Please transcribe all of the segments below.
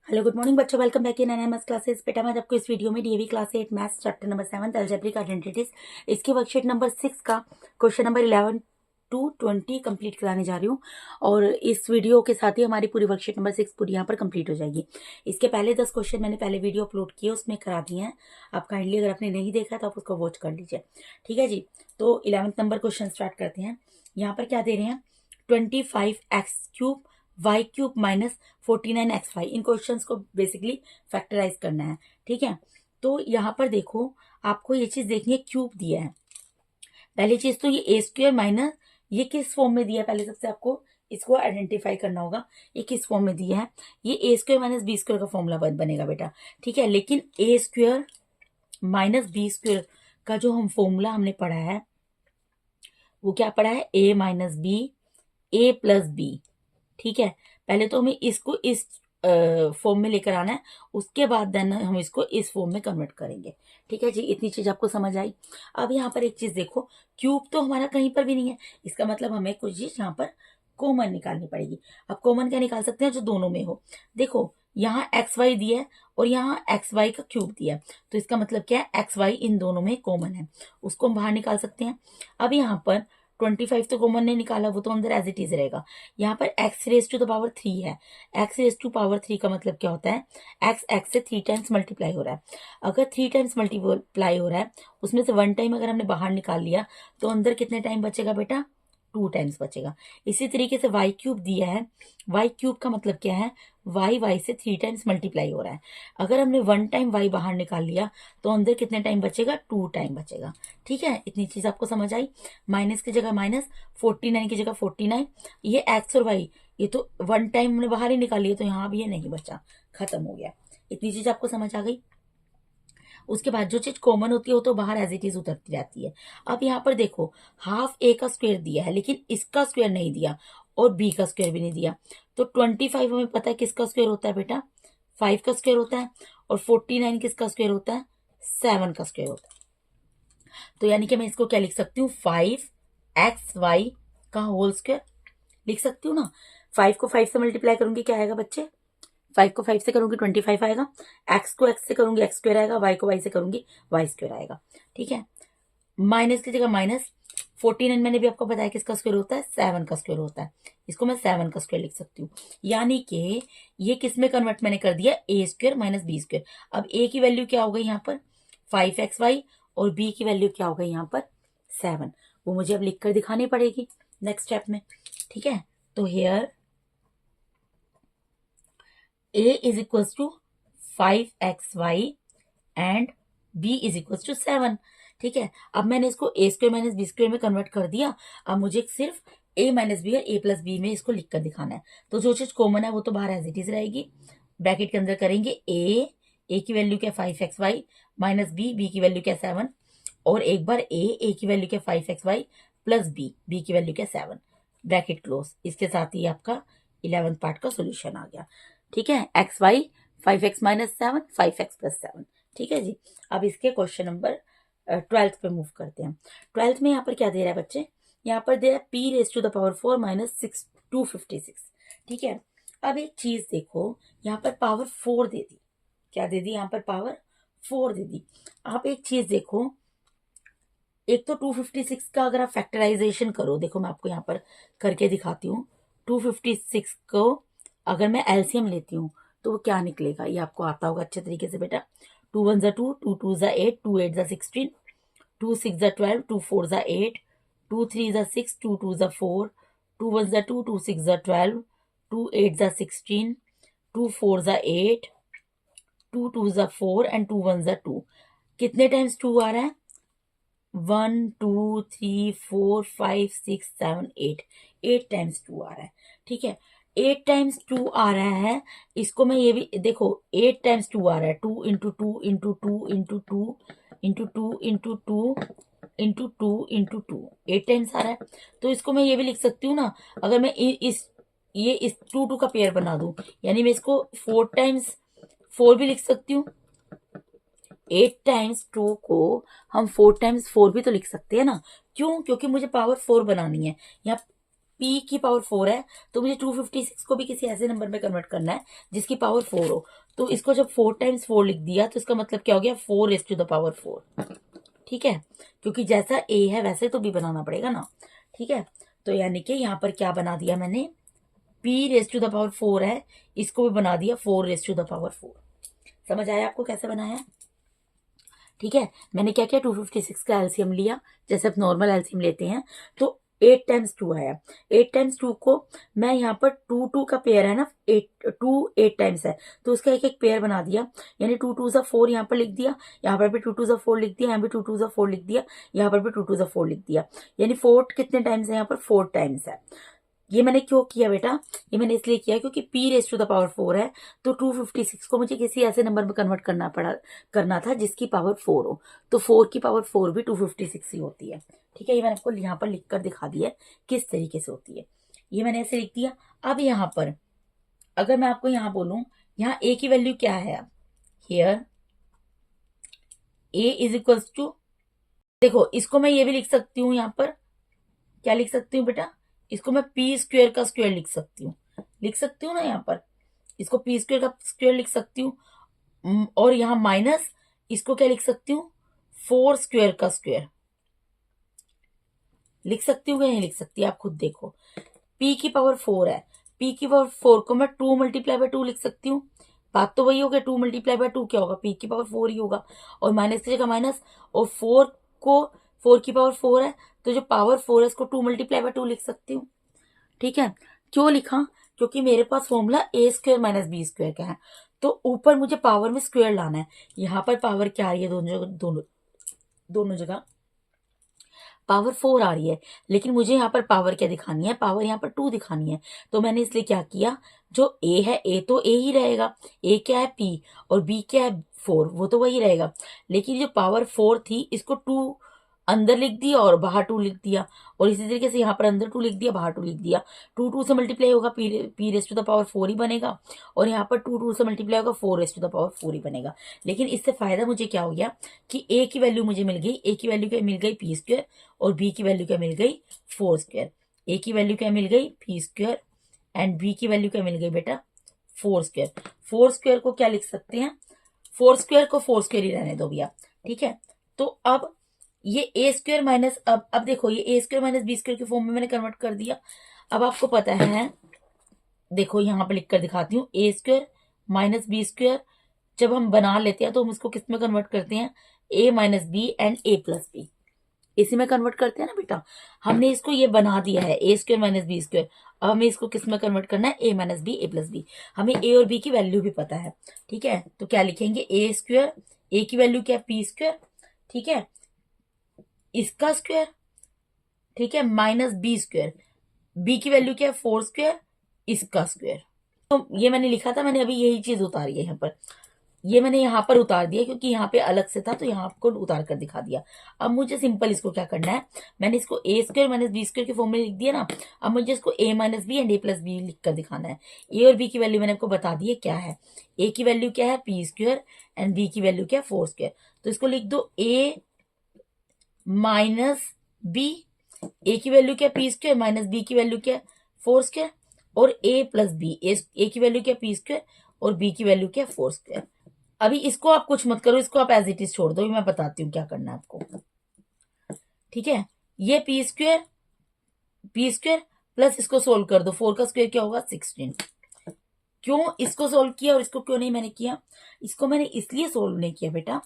Hello good morning बच्चों, welcome back in NMS classes. बेटा मैं आपको इस वीडियो में DAV class 8 maths chapter number 7 algebraic identities इसके वर्कशीट नंबर 6 का क्वेश्चन नंबर 11 to 20 कंप्लीट कराने जा रही हूँ। और इस वीडियो के साथ ही हमारी पूरी वर्कशीट नंबर 6 पूरी यहाँ पर कंप्लीट हो जाएगी। इसके पहले 10 क्वेश्चन मैंने पहले वीडियो अपलोड किए, उसमें करा दिए हैं। आप काइंडली अगर आपने नहीं देखा तो आप उसको वॉच कर लीजिए, ठीक है जी। तो 11th नंबर क्वेश्चन स्टार्ट करते हैं। यहाँ पर क्या दे रहे हैं, 25x³ y³ माइनस 49xy। इन क्वेश्चंस को बेसिकली फैक्टराइज करना है, ठीक है। तो यहाँ पर देखो, आपको ये चीज देखनी है, क्यूब दिया है। पहली चीज तो ये a² माइनस ये किस फॉर्म में दिया है, पहले सबसे आपको इसको आइडेंटिफाई करना होगा, ये किस फॉर्म में दिया है। ये a² माइनस b² का फॉर्मूला बनेगा बेटा, ठीक है। लेकिन a² माइनस b² का जो हम फॉर्मूला हमने पढ़ा है वो क्या पढ़ा है, a minus B a plus B, ठीक है। पहले तो हमें इसको इस फॉर्म में लेकर आना है, उसके बाद देन हम इसको इस फॉर्म में कन्वर्ट करेंगे, ठीक है जी। इतनी चीज आपको समझ आई। अब यहाँ पर एक चीज देखो, क्यूब तो हमारा कहीं पर भी नहीं है, इसका मतलब हमें कुछ चीज यहाँ पर कॉमन निकालनी पड़ेगी। अब कॉमन क्या निकाल सकते हैं, जो दोनों में हो। देखो यहाँ एक्स वाई दिया है और यहाँ एक्स वाई का क्यूब दिया है, तो इसका मतलब क्या है, एक्स वाई इन दोनों में कॉमन है, उसको हम बाहर निकाल सकते हैं। अब यहाँ पर 25 तो कॉमन नहीं निकाला, वो तो अंदर एज इट इज रहेगा। यहाँ पर x raise to the power 3 है। x रेज टू पावर 3 का मतलब क्या होता है, x से 3 टाइम्स मल्टीप्लाई हो रहा है। अगर 3 टाइम्स मल्टीप्लाई हो रहा है, उसमें से 1 टाइम अगर हमने बाहर निकाल लिया तो अंदर कितने टाइम बचेगा बेटा, 2 टाइम्स बचेगा। इसी तरीके से y³ दिया है, y³ का मतलब क्या है, y से 3 टाइम्स मल्टीप्लाई हो रहा है। अगर हमने 1 टाइम y बाहर निकाल लिया तो अंदर कितने टाइम बचेगा, 2 टाइम बचेगा, ठीक है। इतनी चीज आपको समझ आई। माइनस की जगह माइनस, 49 की जगह 49। ये एक्स और वाई ये तो 1 टाइम हमने बाहर ही निकाल लिया, तो यहाँ भी ये नहीं बचा, खत्म हो गया। इतनी चीज आपको समझ आ गई। उसके बाद जो चीज कॉमन होती है वो तो बाहर एज इट इज उतरती रहती है। अब यहाँ पर देखो, हाफ ए का स्क्वायर दिया है लेकिन इसका स्क्वायर नहीं दिया और बी का स्क्वायर भी नहीं दिया। तो 25 हमें पता है किसका स्क्वायर होता है बेटा, 5 का स्क्वायर होता है। और 49 किसका स्क्वायर होता है, 7 का स्क्वायर होता है। तो यानी कि मैं इसको क्या लिख सकती हूँ, 5xy का होल स्क्वायर लिख सकती हूँ ना। 5 को 5 से मल्टीप्लाई करूंगी क्या आएगा बच्चे, 5 को 5 से करूंगी 25 आएगा। x को x से करूंगी x² आएगा, y को y से करूंगी y² आएगा, ठीक है। माइनस की जगह माइनस, 49 मैंने भी आपको बताया किसका स्क्वायर होता है, 7 का स्क्वायर होता है। इसको मैं 7 का स्क्वायर लिख सकती हूँ। यानी कि ये किस में कन्वर्ट मैंने कर दिया, a² माइनस b²। अब a की वैल्यू क्या हो गई यहाँ पर 5xy और b की वैल्यू क्या हो गई यहाँ पर 7। वो मुझे अब लिख कर दिखानी पड़ेगी नेक्स्ट स्टेप में, ठीक है। तो here a is equal to 5xy and b is equal to 7, ठीक है। अब मैंने इसको a² माइनस b² में कन्वर्ट कर दिया। अब मुझे सिर्फ a माइनस बी और a प्लस बी में इसको लिख कर दिखाना है। तो जो चीज कॉमन है वो तो बाहर एज इट इज रहेगी। ब्रैकेट के अंदर करेंगे a की वैल्यू क्या 5xy माइनस b की वैल्यू क्या 7। और एक बार a की वैल्यू क्या 5xy प्लस b की वैल्यू क्या 7। Bracket close. इसके साथ ही आपका 11th पार्ट का सोल्यूशन आ गया, ठीक है। xy 5x minus 7 5x plus 7, ठीक है जी। अब इसके क्वेश्चन नंबर 12th पे मूव करते हैं। 12th में यहाँ पर क्या दे रहा है बच्चे, यहाँ पर दे रहा है p raise to the power 4 minus 256, ठीक है। अब एक चीज देखो, यहाँ पर पावर 4 दे दी, क्या दे दी, यहाँ पर पावर 4 दे दी। आप एक चीज देखो, एक तो 256 का अगर आप फैक्टराइजेशन करो, देखो मैं आपको यहाँ पर करके दिखाती हूँ। 256 को अगर मैं एलसीएम लेती हूँ तो वो क्या निकलेगा, ये आपको आता होगा अच्छे तरीके से बेटा। 2 1 जा 2, 2 2 जा 8, 2 8 जा 16, 2 6 जा 12, 2 4 जा 8, 2 3 जा 6, 2 2 जा 4, 2 1 जा 2, 2 6 जा 12, 2 8 जा 16, 2 4 जा 8, 2 2 जा 4 एंड 2 1 जा 2। कितने टाइम्स 2 आ रहा है, 1 2 3 4 5 6 7 8, 8 टाइम्स 2 आ रहा है, ठीक है। 8 टाइम्स 2 आ रहा है, इसको मैं ये भी देखो, 8 टाइम्स 2 आ रहा है, 2 into 2 into 2 into 2 into 2 into 2 into 2 into 2, 8 times आ रहा है। तो इसको मैं ये भी लिख सकती हूँ ना, अगर मैं इस 2 2 का पेयर बना दूं, यानी मैं इसको 4 टाइम्स 4 भी लिख सकती हूँ। 8 टाइम्स 2 को हम 4 टाइम्स 4 भी तो लिख सकते हैं ना, क्यों, क्योंकि मुझे पावर 4 बनानी है। यहाँ p की पावर 4 है, तो मुझे 256 को भी किसी ऐसे नंबर में कन्वर्ट करना है जिसकी पावर 4 हो। तो इसको जब 4 टाइम्स 4 लिख दिया तो इसका मतलब क्या हो गया, 4 रेज़ टू द पावर 4। ठीक है, क्योंकि जैसा a है वैसे तो b बनाना पड़ेगा ना। ठीक है, तो यानी कि यहाँ पर क्या बना दिया मैंने, p raise to the power 4 है, इसको भी बना दिया 4 रेज़ टू द पावर 4। समझ आया आपको कैसे बनाया? ठीक है, मैंने क्या किया, 256 का एलसीएम लिया, जैसे आप नॉर्मल एलसीएम लेते हैं, तो 8 टाइम्स 2 आया। 8 टाइम्स 2 को मैं यहाँ पर 2 2 का पेयर है ना, 8 टाइम्स है, तो उसका एक एक पेयर बना दिया। यानी 2 2 सा 4 यहाँ पर लिख दिया, यहाँ पर भी 2 2 सा 4 लिख दिया, यहाँ भी 2 2 सा 4 लिख दिया, यहाँ पर भी 2 2 सा 4 लिख दिया। यानी 4 कितने टाइम्स है, यहाँ पर 4 टाइम्स है। ये मैंने क्यों किया बेटा, ये मैंने इसलिए किया क्योंकि p raise to the power 4 है, तो 256 को मुझे किसी ऐसे नंबर में कन्वर्ट करना था जिसकी पावर 4 हो। तो 4 की पावर 4 भी 256 ही होती है। ठीक है, ये मैंने आपको यहाँ पर लिख कर दिखा दिया किस तरीके से होती है। ये मैंने ऐसे लिख दिया। अब यहाँ पर अगर मैं आपको यहाँ बोलूं, यहाँ a की वैल्यू क्या है, अब here a is equals to, देखो इसको मैं ये भी लिख सकती हूँ, यहाँ पर क्या लिख सकती हूँ बेटा, इसको मैं पी स्क्वेयर का स्क्वेयर लिख सकती हूँ ना, यहाँ पर इसको पी स्क्वेयर का स्क्वेयर लिख सकती हूँ, और यहाँ माइनस इसको क्या लिख सकती हूँ, 4 स्क्वेयर का स्क्वेयर लिख सकती हूँ या नहीं लिख सकती, आप खुद देखो। p की पावर 4 है, p की पावर 4 को मैं 2 मल्टीप्लाई बाय 2 लिख सकती हूँ। बात तो वही होगी, 2 मल्टीप्लाई बाय 2 क्या होगा, p की पावर 4 ही होगा, और माइनस की जगह माइनस, और 4 को 4 की पावर 4 है, तो जो पावर 4 है उसको 2 मल्टीप्लाई बाय 2 लिख सकती हूँ। ठीक है, क्यों लिखा, क्योंकि मेरे पास formula a square minus B square का है, तो ऊपर मुझे पावर में स्क्वेयर लाना है। यहाँ पर पावर क्या आ रही है, दोनों जगह पावर 4 आ रही है, लेकिन मुझे यहाँ पर पावर क्या दिखानी है, पावर यहाँ पर 2 दिखानी है। तो मैंने इसलिए क्या किया, जो a है a तो a ही रहेगा, a क्या है p, और b क्या है 4, वो तो वही रहेगा। लेकिन जो पावर 4 थी इसको 2 अंदर लिख दिया और बाहर 2 लिख दिया, और इसी तरीके से यहाँ पर अंदर 2 लिख दिया, बाहर 2 लिख दिया। 2 2 से मल्टीप्लाई होगा, p raise to the power 4 ही बनेगा, और यहाँ पर 2 2 से मल्टीप्लाई होगा, 4 रेज़ टू द पावर 4 ही बनेगा। लेकिन इससे फायदा मुझे क्या हो गया कि a की वैल्यू मुझे मिल गई, a की वैल्यू क्या मिल गई, पी स्क्वेयर, और b की वैल्यू क्या मिल गई, 4 स्क्वेयर। a की वैल्यू क्या मिल गई, पी स्क्वेयर, एंड b की वैल्यू क्या मिल गई बेटा, 4 स्क्वेयर। 4 स्क्वेयर को क्या लिख सकते हैं, 4 स्क्वेयर को 4 स्क्वेयर ही रहने दो भैया। ठीक है, तो अब ये ए स्क्वेयर माइनस, अब देखो ये ए स्क्वेयर माइनस बी स्क्वेयर के फॉर्म में मैंने कन्वर्ट कर दिया। अब आपको पता है, देखो यहाँ पे लिख कर दिखाती हूँ, ए स्क्वेयर माइनस बी स्क्वेयर जब हम बना लेते हैं तो हम इसको किस में कन्वर्ट करते हैं, A minus B and A plus B, इसी में कन्वर्ट करते हैं ना बेटा। हमने इसको ये बना दिया है A square minus B square, अब हमें इसको किस में कन्वर्ट करना है, A minus B A plus B. हमें ए और बी की वैल्यू भी पता है। ठीक है, तो क्या लिखेंगे, ए स्क्वेयर, ए की वैल्यू क्या है, पी स्क्वेयर, ठीक है, इसका स्क्वेयर, ठीक है, माइनस बी स्क्वेयर, बी की वैल्यू क्या है, 4 स्क्वेयर, इसका स्क्वेयर। तो ये मैंने लिखा था, मैंने अभी यही चीज उतारी है यहाँ पर, ये मैंने यहाँ पर उतार दिया क्योंकि यहाँ पे अलग से था, तो यहाँ आपको उतार कर दिखा दिया। अब मुझे सिंपल इसको क्या करना है, मैंने इसको A square minus B square के फॉर्म में लिख दिया ना, अब मुझे इसको A minus B and A plus B लिख कर दिखाना है। ए और बी की वैल्यू मैंने आपको बता दी है क्या है, ए की वैल्यू क्या है, पी स्क्वेयर, एंड बी की वैल्यू क्या है, 4 स्क्वेयर। तो इसको लिख दो ए माइनस बी, ए की वैल्यू क्या, पी स्क्वेयर, माइनस बी की वैल्यू क्या, 4 स्क्वेयर, और ए प्लस बी, ए की वैल्यू क्या, पी स्क्वेयर, और बी की वैल्यू क्या, 4 स्क्वेयर। अभी इसको आप कुछ मत करो, इसको आप एज इट इज छोड़ दो, मैं बताती हूँ क्या करना है आपको। ठीक है, ये पी स्क्वेयर प्लस इसको सोल्व कर दो, 4 का स्क्वेयर क्या होगा, 16। क्यों इसको सोल्व किया और इसको क्यों नहीं मैंने किया, इसको मैंने इसलिए सोल्व नहीं किया बेटा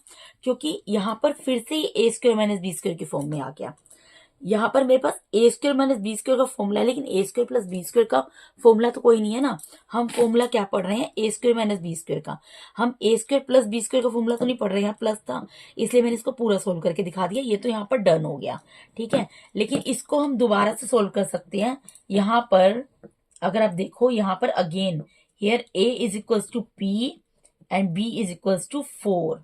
क्योंकि यहाँ पर फिर से A square minus B square के फॉर्म में आ गया। यहाँ पर मेरे पास ए स्क्वेयर माइनस बी स्क्वेयर का फॉर्मूला है, लेकिन ए स्क्वेयर प्लस बी स्क्वेयर का फॉर्मूला तो कोई नहीं है ना। हम फॉर्मूला क्या पढ़ रहे हैं, ए स्क्वेयर माइनस बी स्क्वेयर का। हम ए स्क्वेयर प्लस बी स्क्वेयर का फॉर्मूला तो नहीं पढ़ रहे हैं, प्लस था, इसलिए मैंने इसको पूरा सोल्व करके दिखा दिया। ये तो यहाँ पर डन हो गया, ठीक है। लेकिन इसको हम दोबारा से सोल्व कर सकते हैं। यहाँ पर अगर आप देखो, यहाँ पर again here a is equals to P and b is equals to 4,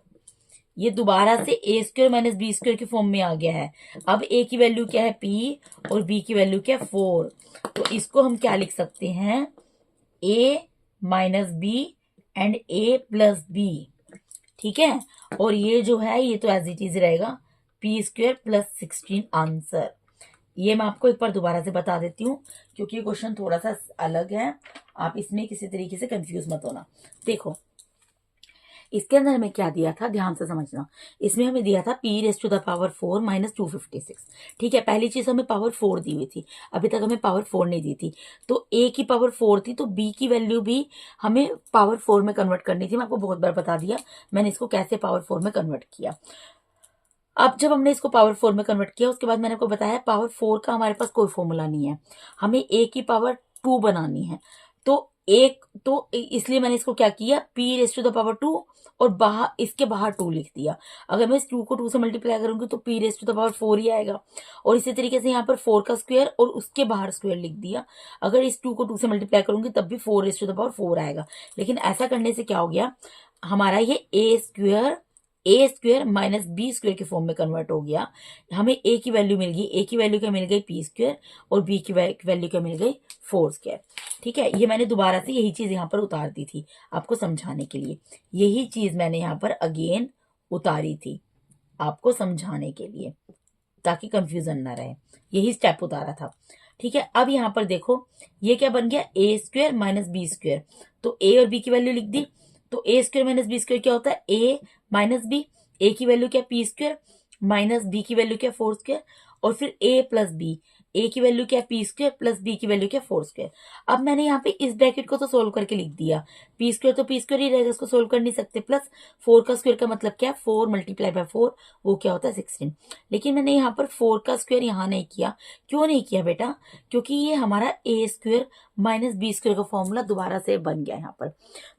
ये दोबारा से A square minus B square के फॉर्म में आ गया है। अब a की वैल्यू क्या है, p, और b की वैल्यू क्या है, 4। तो इसको हम क्या लिख सकते हैं, a minus B and a plus B, ठीक है। और ये जो है ये तो एज इट इज रहेगा, p स्क्वेयर प्लस 16 आंसर। ये मैं आपको एक बार दोबारा से बता देती हूँ, क्योंकि ये क्वेश्चन थोड़ा सा अलग है, आप इसमें किसी तरीके से कंफ्यूज मत होना। देखो इसके अंदर हमें क्या दिया था, ध्यान से समझना। इसमें हमें दिया था p raise to the power 4 minus 256। ठीक है, पहली चीज हमें पावर 4 दी हुई थी, अभी तक हमें पावर 4 नहीं दी थी। तो a की पावर 4 थी, तो b की वैल्यू भी हमें पावर 4 में कन्वर्ट करनी थी। मैं आपको बहुत बार बता दिया मैंने इसको कैसे पावर 4 में कन्वर्ट किया। अब जब हमने इसको पावर 4 में कन्वर्ट किया, उसके बाद मैंने आपको बताया पावर 4 का हमारे पास कोई फॉर्मूला नहीं है, हमें a की पावर 2 बनानी है। तो एक तो इसलिए मैंने इसको क्या किया, p raise to the power 2 और बाहर इसके बाहर 2 लिख दिया। अगर मैं इस 2 को 2 से मल्टीप्लाई करूंगी तो p raise to the power 4 ही आएगा। और इसी तरीके से यहाँ पर 4 का स्क्वायर और उसके बाहर स्क्वायर लिख दिया। अगर इस 2 को 2 से मल्टीप्लाई करूंगी तब भी 4 रेज टू द पावर 4 आएगा। लेकिन ऐसा करने से क्या हो गया, हमारा ये A square minus B square के फॉर्म में कन्वर्ट हो गया। हमें ए की वैल्यू मिल गई, ए की वैल्यू क्या मिल गई पी स्क्वायर, और बी की वैल्यू क्या मिल गई 4 स्क्वायर। ठीक है, ये मैंने दोबारा से यही चीज यहाँ पर उतार दी थी आपको समझाने के लिए, यही चीज मैंने यहाँ पर अगेन उतारी थी आपको समझाने के लिए, ताकि कंफ्यूजन ना रहे, यही स्टेप उतारा था। ठीक है, अब यहाँ पर देखो ये क्या बन गया, A square minus B square. तो ए और बी की वैल्यू लिख दी, तो ए स्क्वायर माइनस बी स्क्वायर क्या होता है, ए माइनस बी। ए की वैल्यू क्या पी स्क्वायर, माइनस बी की वैल्यू क्या 4 स्क्वायर, और फिर ए प्लस बी। ए की वैल्यू क्या पी स्क्वायर प्लस बी की वैल्यू क्या 4 स्क्वायर। अब मैंने यहाँ पे इस ब्रैकेट को तो सोल्व करके लिख दिया, पी स्क्वायर तो पी स्क्वायर ही रहेगा, इसको सोल्व कर नहीं सकते। प्लस 4 का स्क्वायर का मतलब क्या है, 4 मल्टीप्लाई बाय 4 वो क्या होता है 16। लेकिन मैंने यहाँ पर 4 का स्क्वायर यहाँ नहीं किया। क्यों नहीं किया बेटा, क्योंकि ये हमारा ए स्क्वायर माइनस बी स्क्वायर का फॉर्मूला दोबारा से बन गया यहाँ पर।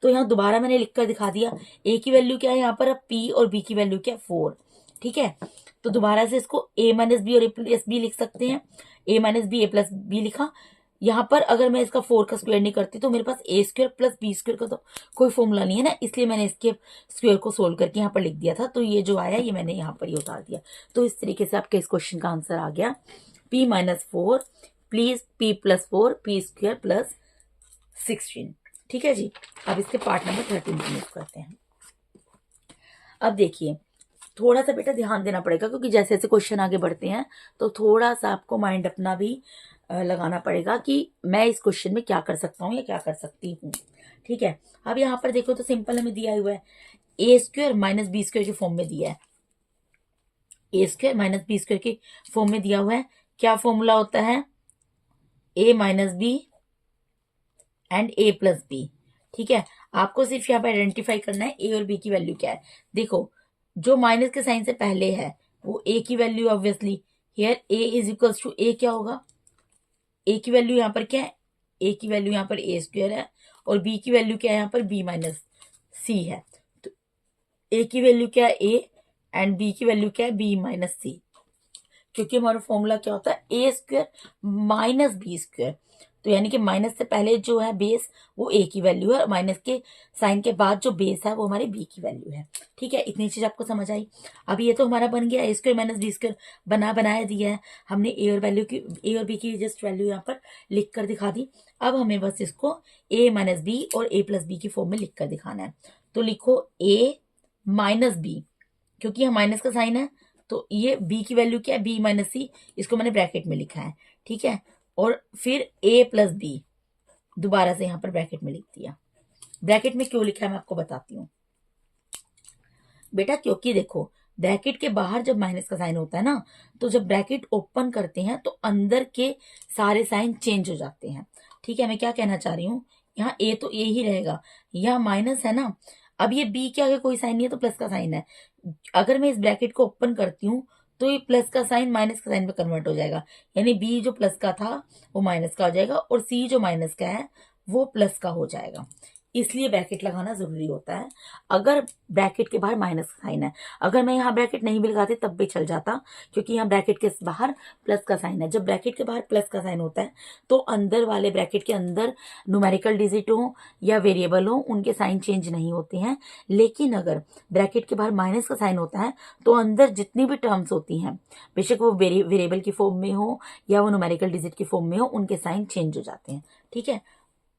तो यहाँ दोबारा मैंने लिख कर दिखा दिया, ए की वैल्यू क्या है यहाँ पर, अब पी और बी की वैल्यू क्या 4। ठीक है, तो दोबारा से इसको ए माइनस बी और ए प्लस बी लिख सकते हैं। A minus B A plus B लिखा। यहाँ पर अगर मैं इसका 4 का स्क्वायर नहीं करती तो मेरे पास ए स्क्वायर प्लस बी स्क्वायर का तो कोई फॉर्मूला नहीं है ना, इसलिए मैंने इसके स्क्वायर को सोल्व करके यहाँ पर लिख दिया था। तो ये जो आया ये मैंने यहाँ पर ये उतार दिया। तो इस तरीके से आपके इस क्वेश्चन का आंसर आ गया, p minus 4 please p plus 4 P square plus 16। ठीक है जी, अब इसके पार्ट नंबर 13 को मूव करते हैं। अब देखिए थोड़ा सा बेटा ध्यान देना पड़ेगा, क्योंकि जैसे जैसे क्वेश्चन आगे बढ़ते हैं तो थोड़ा सा आपको माइंड अपना भी लगाना पड़ेगा कि मैं इस क्वेश्चन में क्या कर सकता हूँ या क्या कर सकती हूँ। ठीक है, अब यहाँ पर देखो तो सिंपल हमें दिया हुआ है, A square minus B square के फॉर्म में दिया है, A square minus B square के फॉर्म में दिया हुआ है। क्या फॉर्मूला होता है, A minus B and A plus B. ठीक है, आपको सिर्फ यहाँ पे आइडेंटिफाई करना है ए और बी की वैल्यू क्या है। देखो जो माइनस के साइन से पहले है वो ए की value, obviously here A is equals to A क्या होगा, ए की वैल्यू यहाँ पर क्या है, ए की वैल्यू यहाँ पर ए स्क्वायर है, और बी की वैल्यू क्या है यहाँ पर बी माइनस सी है। तो ए की वैल्यू क्या है ए, एंड बी की वैल्यू क्या है बी माइनस सी, क्योंकि हमारा फॉर्मूला क्या होता है A square minus B square. तो यानी कि माइनस से पहले जो है बेस वो ए की वैल्यू है, और माइनस के साइन के बाद जो बेस है वो हमारी बी की वैल्यू है। ठीक है, इतनी चीज आपको समझ आई। अब ये तो हमारा बन गया A square minus B square, बनाया दिया है हमने, ए और बी की जस्ट वैल्यू यहाँ पर लिख कर दिखा दी। अब हमें बस इसको ए माइनस बी और ए प्लस बी की फॉर्म में लिख कर दिखाना है। तो लिखो ए माइनस बी, क्योंकि यहाँ माइनस का साइन है तो ये b की वैल्यू क्या है b माइनस सी, इसको मैंने ब्रैकेट में लिखा है। ठीक है, और फिर a प्लस बी दोबारा से यहाँ पर ब्रैकेट में लिख दिया। ब्रैकेट में क्यों लिखा है मैं आपको बताती हूँ बेटा, क्योंकि देखो ब्रैकेट के बाहर जब माइनस का साइन होता है ना, तो जब ब्रैकेट ओपन करते हैं तो अंदर के सारे साइन चेंज हो जाते हैं। ठीक है, मैं क्या कहना चाह रही हूँ, यहाँ a तो a ही रहेगा, यहाँ माइनस है ना, अब ये b के आगे कोई साइन नहीं है तो प्लस का साइन है। अगर मैं इस ब्रैकेट को ओपन करती हूँ तो ये प्लस का साइन माइनस का साइन में कन्वर्ट हो जाएगा, यानी b जो प्लस का था वो माइनस का हो जाएगा, और c जो माइनस का है वो प्लस का हो जाएगा। इसलिए ब्रैकेट लगाना जरूरी होता है अगर ब्रैकेट के बाहर माइनस का साइन है। अगर मैं यहाँ ब्रैकेट नहीं भी लगाती तब भी चल जाता, क्योंकि यहाँ ब्रैकेट के बाहर प्लस का साइन है। जब ब्रैकेट के बाहर प्लस का साइन होता है तो अंदर वाले ब्रैकेट के अंदर न्यूमेरिकल डिजिट हो या वेरिएबल हो उनके साइन चेंज नहीं होते हैं। लेकिन अगर ब्रैकेट के बाहर माइनस का साइन होता है तो अंदर जितनी भी टर्म्स होती हैं, बेशक वो वेरिएबल की फॉर्म में हो या वो न्यूमेरिकल डिजिट की फॉर्म में हो, उनके साइन चेंज हो जाते हैं। ठीक है,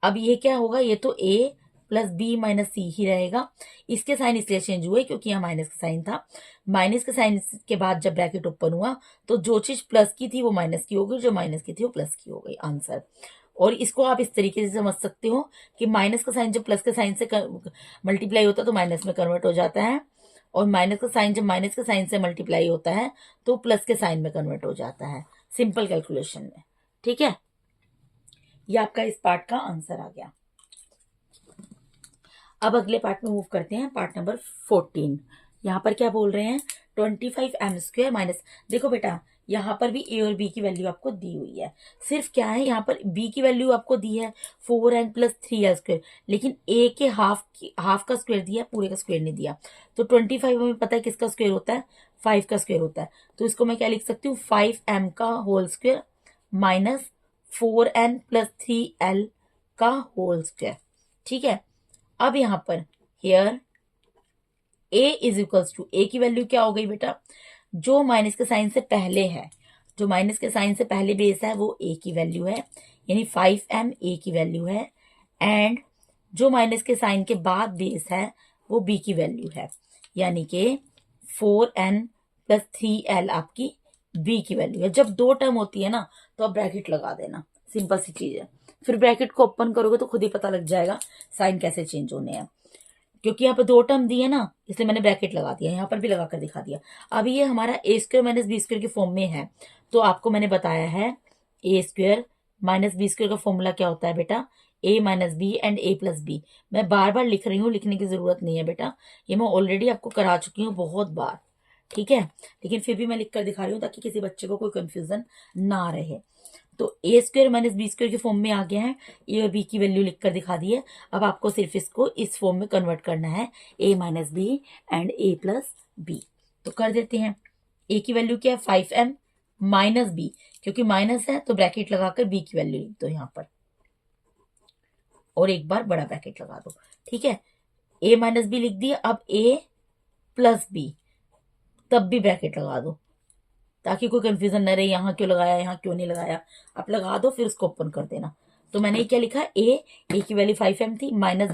अब ये क्या होगा, ये तो ए प्लस बी माइनस सी ही रहेगा। इसके साइन इसलिए चेंज हुए क्योंकि यहाँ माइनस का साइन था। माइनस के साइन के बाद जब ब्रैकेट ओपन हुआ तो जो चीज प्लस की थी वो माइनस की हो गई, जो माइनस की थी वो प्लस की हो गई, आंसर। और इसको आप इस तरीके से समझ सकते हो कि माइनस का साइन जब प्लस के साइन से मल्टीप्लाई होता है तो माइनस में कन्वर्ट हो जाता है, और माइनस का साइन जब माइनस के साइन से मल्टीप्लाई होता है तो प्लस के साइन में कन्वर्ट हो जाता है, सिंपल कैलकुलेशन में। ठीक है, ये आपका इस पार्ट का आंसर आ गया। अब अगले पार्ट में मूव करते हैं, पार्ट नंबर 14। यहाँ पर क्या बोल रहे हैं, 25m² माइनस, देखो बेटा यहाँ पर भी a और b की वैल्यू आपको दी हुई है। सिर्फ क्या है, यहाँ पर b की वैल्यू आपको दी है 4n + 3l², लेकिन a के हाफ का स्क्वायर दिया है, पूरे का स्क्वायर नहीं दिया। तो 25 हमें पता है किसका स्क्वायर होता है, 5 का स्क्वायर होता है। तो इसको मैं क्या लिख सकती हूँ, 5m का whole square minus 4n + 3l का होल स्क्वायर। ठीक है, अब यहाँ पर here a is equals to, a की वैल्यू क्या हो गई बेटा, जो माइनस के साइन से पहले है, जो माइनस के साइन से पहले बेस है वो a की वैल्यू है, यानी 5m a की वैल्यू है। एंड जो माइनस के साइन के बाद बेस है वो b की वैल्यू है, यानी कि 4n + 3l आपकी b की वैल्यू है। जब दो टर्म होती है ना तो आप ब्रैकेट लगा देना, सिंपल सी चीज है। फिर ब्रैकेट को ओपन करोगे तो खुद ही पता लग जाएगा साइन कैसे चेंज होने हैं। क्योंकि यहाँ पे दो टर्म दिए ना इसलिए मैंने ब्रैकेट लगा दिया, यहाँ पर भी लगा कर दिखा दिया। अब ये हमारा a² - b² के फॉर्म में है, तो आपको मैंने बताया है a² - b² का फॉर्मूला क्या होता है बेटा, a - b and a + b। मैं बार बार लिख रही हूँ, लिखने की जरूरत नहीं है बेटा, ये मैं ऑलरेडी आपको करा चुकी हूँ बहुत बार। ठीक है, लेकिन फिर भी मैं लिख कर दिखा रही हूँ ताकि किसी बच्चे को कोई कंफ्यूजन ना रहे। तो a² - b² के फॉर्म में आ गया है, a और b की वैल्यू लिखकर दिखा दी है। अब आपको सिर्फ इसको इस फॉर्म में कन्वर्ट करना है, a - b and a + b। तो कर देते हैं, a की वैल्यू क्या है 5m माइनस b, क्योंकि माइनस है तो ब्रैकेट लगाकर b की वैल्यू लिख दो यहाँ पर, और एक बार बड़ा ब्रैकेट लगा दो। ठीक है, a - b लिख दिया। अब a + b, तब भी ब्रैकेट लगा दो ताकि कोई कंफ्यूजन न रहे, यहाँ क्यों लगाया यहाँ क्यों नहीं लगाया, आप लगा दो फिर उसको ओपन कर देना। तो मैंने क्या लिखा, a की वैल्यू 5m थी, माइनस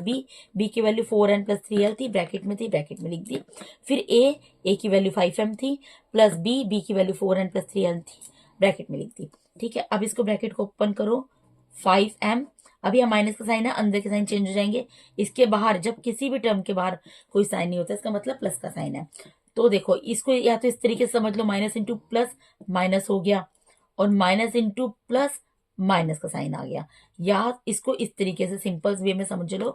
b की वैल्यू 4n + 3l थी, ब्रैकेट में थी, ब्रैकेट में लिख दी। फिर a की वैल्यू 5m थी, प्लस b की वैल्यू 4n + 3l थी, ब्रैकेट में लिख दी। ठीक है, अब इसको ब्रैकेट को ओपन करो, 5m, अभी यहाँ माइनस का साइन है, अंदर के साइन चेंज हो जाएंगे। इसके बाहर जब किसी भी टर्म के बाहर कोई साइन नहीं होता इसका मतलब प्लस का साइन है। तो देखो इसको या तो इस तरीके से समझ लो, माइनस इंटू प्लस माइनस हो गया, और माइनस इंटू प्लस माइनस का साइन आ गया, या इसको इस तरीके से सिंपल वे में समझ लो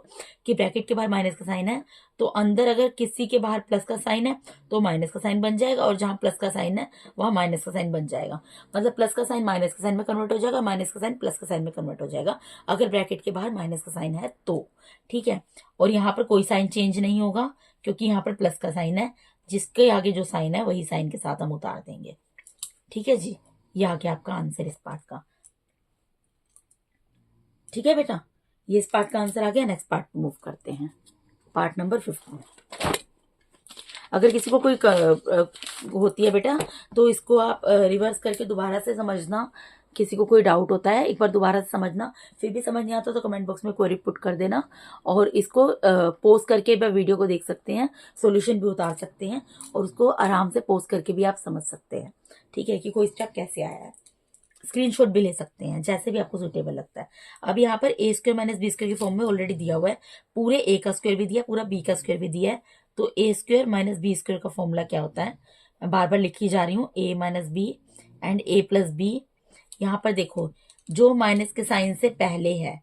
कि ब्रैकेट के बाहर माइनस का साइन है तो अंदर अगर किसी के बाहर प्लस का साइन है तो माइनस का साइन बन जाएगा, और जहां प्लस का साइन है वहां माइनस का साइन बन जाएगा। मतलब प्लस का साइन माइनस का साइन में कन्वर्ट हो जाएगा, माइनस का साइन प्लस का साइन में कन्वर्ट हो जाएगा अगर ब्रैकेट के बाहर माइनस का साइन है तो। ठीक है, और यहाँ पर कोई साइन चेंज नहीं होगा क्योंकि यहाँ पर प्लस का साइन है, जिसके आगे जो साइन है वही साइन के साथ हम उतार देंगे। ठीक है जी, ये आ गया आपका आंसर इस पार्ट का। ठीक है बेटा, ये इस पार्ट का आंसर आ गया। नेक्स्ट पार्ट मूव करते हैं, पार्ट नंबर 15। अगर किसी को कोई होती है बेटा तो इसको आप रिवर्स करके दोबारा से समझना, किसी को कोई डाउट होता है एक बार दोबारा से समझना, फिर भी समझ नहीं आता तो कमेंट बॉक्स में क्वेरी पुट कर देना, और इसको पोस्ट करके भी वीडियो को देख सकते हैं, सॉल्यूशन भी उतार सकते हैं, और उसको आराम से पोस्ट करके भी आप समझ सकते हैं। ठीक है, कि कोई स्टेप कैसे आया है, स्क्रीनशॉट भी ले सकते हैं, जैसे भी आपको सुटेबल लगता है। अब यहाँ पर a² - b² के फॉर्म में ऑलरेडी दिया हुआ है, पूरे a का स्क्वायर भी दिया, पूरा b का स्क्वायर भी दिया है। तो a² - b² का फॉर्मूला क्या होता है, मैं बार बार लिखी जा रही हूँ, a - b and a + b। यहाँ पर देखो जो माइनस के साइन से पहले है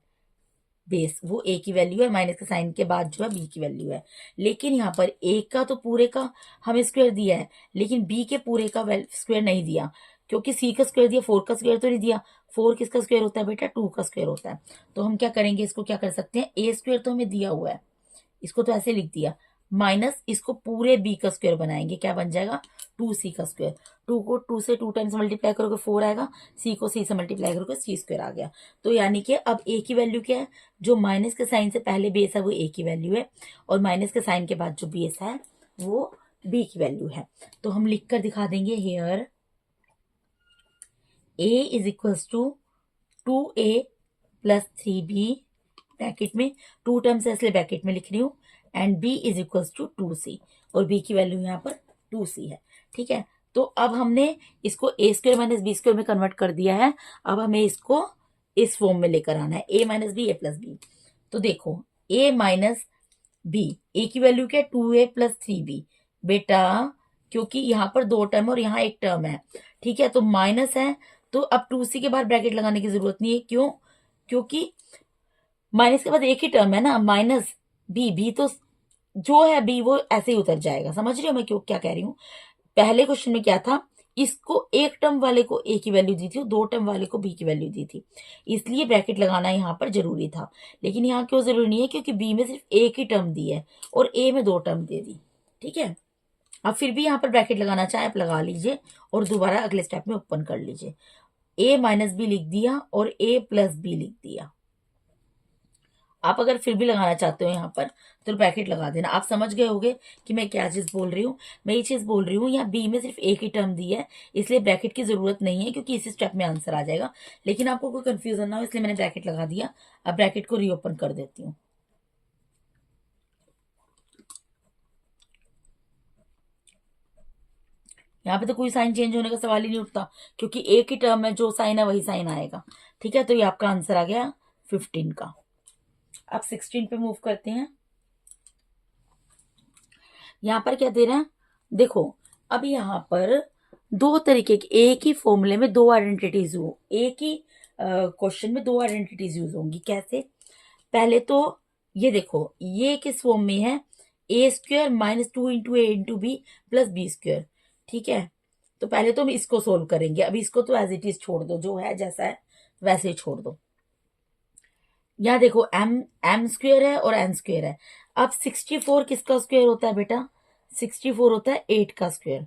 बेस वो a की वैल्यू है, माइनस के साइन के बाद जो है b की वैल्यू है। लेकिन यहाँ पर a का तो पूरे का हमें स्क्वायर दिया है, लेकिन b के पूरे का स्क्वायर नहीं दिया, क्योंकि c का स्क्वायर दिया, 4 का स्क्वायर तो नहीं दिया। 4 किसका स्क्वायर होता है बेटा, 2 का स्क्वायर होता है। तो हम क्या करेंगे, इसको क्या कर सकते हैं, a² तो हमें दिया हुआ है, इसको तो ऐसे लिख दिया, माइनस इसको पूरे b का स्क्वायर बनाएंगे, क्या बन जाएगा 2c का स्क्वायर। 2 को 2 से 2 टाइम्स मल्टीप्लाई करोगे 4 आएगा, c को c से मल्टीप्लाई करोगे c² आ गया। तो यानी कि अब a की वैल्यू क्या है, जो माइनस के साइन से पहले बेस है वो a की वैल्यू है, और माइनस के साइन के बाद जो बेस है वो b की वैल्यू है। तो हम लिख कर दिखा देंगे here a is equals to 2a + 3b bracket में 2 टर्म्स है इसलिए ब्रैकेट में लिख रही हूँ, and b is equals to 2c, और b की वैल्यू यहाँ पर 2c है। ठीक है, तो अब हमने इसको a square minus B square में कन्वर्ट कर दिया है। अब हमें इसको इस फॉर्म में लेकर आना है, a minus B A plus B. तो देखो a माइनस बी, a की वैल्यू क्या है 2a प्लस 3b बेटा, क्योंकि यहाँ पर 2 टर्म और यहाँ 1 टर्म है। ठीक है, तो माइनस है, तो अब 2c के बाद ब्रैकेट लगाने की जरूरत नहीं है। क्यों? क्योंकि माइनस के बाद एक ही टर्म है ना, माइनस बी तो जो है बी वो ऐसे ही उतर जाएगा। समझ रहे हो मैं क्यों क्या कह रही हूँ? पहले क्वेश्चन में क्या था, इसको एक टर्म वाले को ए की वैल्यू दी थी और 2 टर्म वाले को बी की वैल्यू दी थी, इसलिए ब्रैकेट लगाना यहाँ पर जरूरी था। लेकिन यहाँ क्यों जरूरी नहीं है? क्योंकि बी में सिर्फ एक ही टर्म दी है और ए में 2 टर्म दे दी। ठीक है, अब फिर भी यहाँ पर ब्रैकेट लगाना चाहे आप लगा लीजिए और दोबारा अगले स्टेप में ओपन कर लीजिए। ए माइनस बी लिख दिया और ए प्लस बी लिख दिया। आप अगर फिर भी लगाना चाहते हो यहाँ पर तो ब्रैकेट लगा देना। आप समझ गए होंगे कि मैं क्या चीज बोल रही हूँ। मैं ये चीज बोल रही हूँ यहाँ बी में सिर्फ एक ही टर्म दी है, इसलिए ब्रैकेट की जरूरत नहीं है, क्योंकि इसी स्टेप में आंसर आ जाएगा। लेकिन आपको कोई कंफ्यूजन ना हो इसलिए मैंने ब्रैकेट लगा दिया। अब ब्रैकेट को रीओपन कर देती हूँ। यहाँ पे तो कोई साइन चेंज होने का सवाल ही नहीं उठता, क्योंकि एक ही टर्म है, जो साइन है वही साइन आएगा। ठीक है, तो ये आपका आंसर आ गया 15 का। अब 16 पे मूव करते हैं। यहाँ पर क्या दे रहा है देखो, अब यहाँ पर 2 तरीके की, एक ही फॉर्मूले में 2 आइडेंटिटीज हो, एक ही क्वेश्चन में 2 आइडेंटिटीज यूज होंगी। कैसे? पहले तो ये देखो, ये किस फॉर्म में है, A square minus 2 into A into B plus B square. ठीक है, तो पहले तो हम इसको सोल्व करेंगे। अभी इसको तो एज इट इज छोड़ दो, जो है जैसा है वैसे ही छोड़ दो। यहाँ देखो एम स्क्वेयर है और एन स्क्वेयर है। अब 64 किसका स्क्वेयर होता है बेटा? 64 होता है 8 का स्क्वेयर।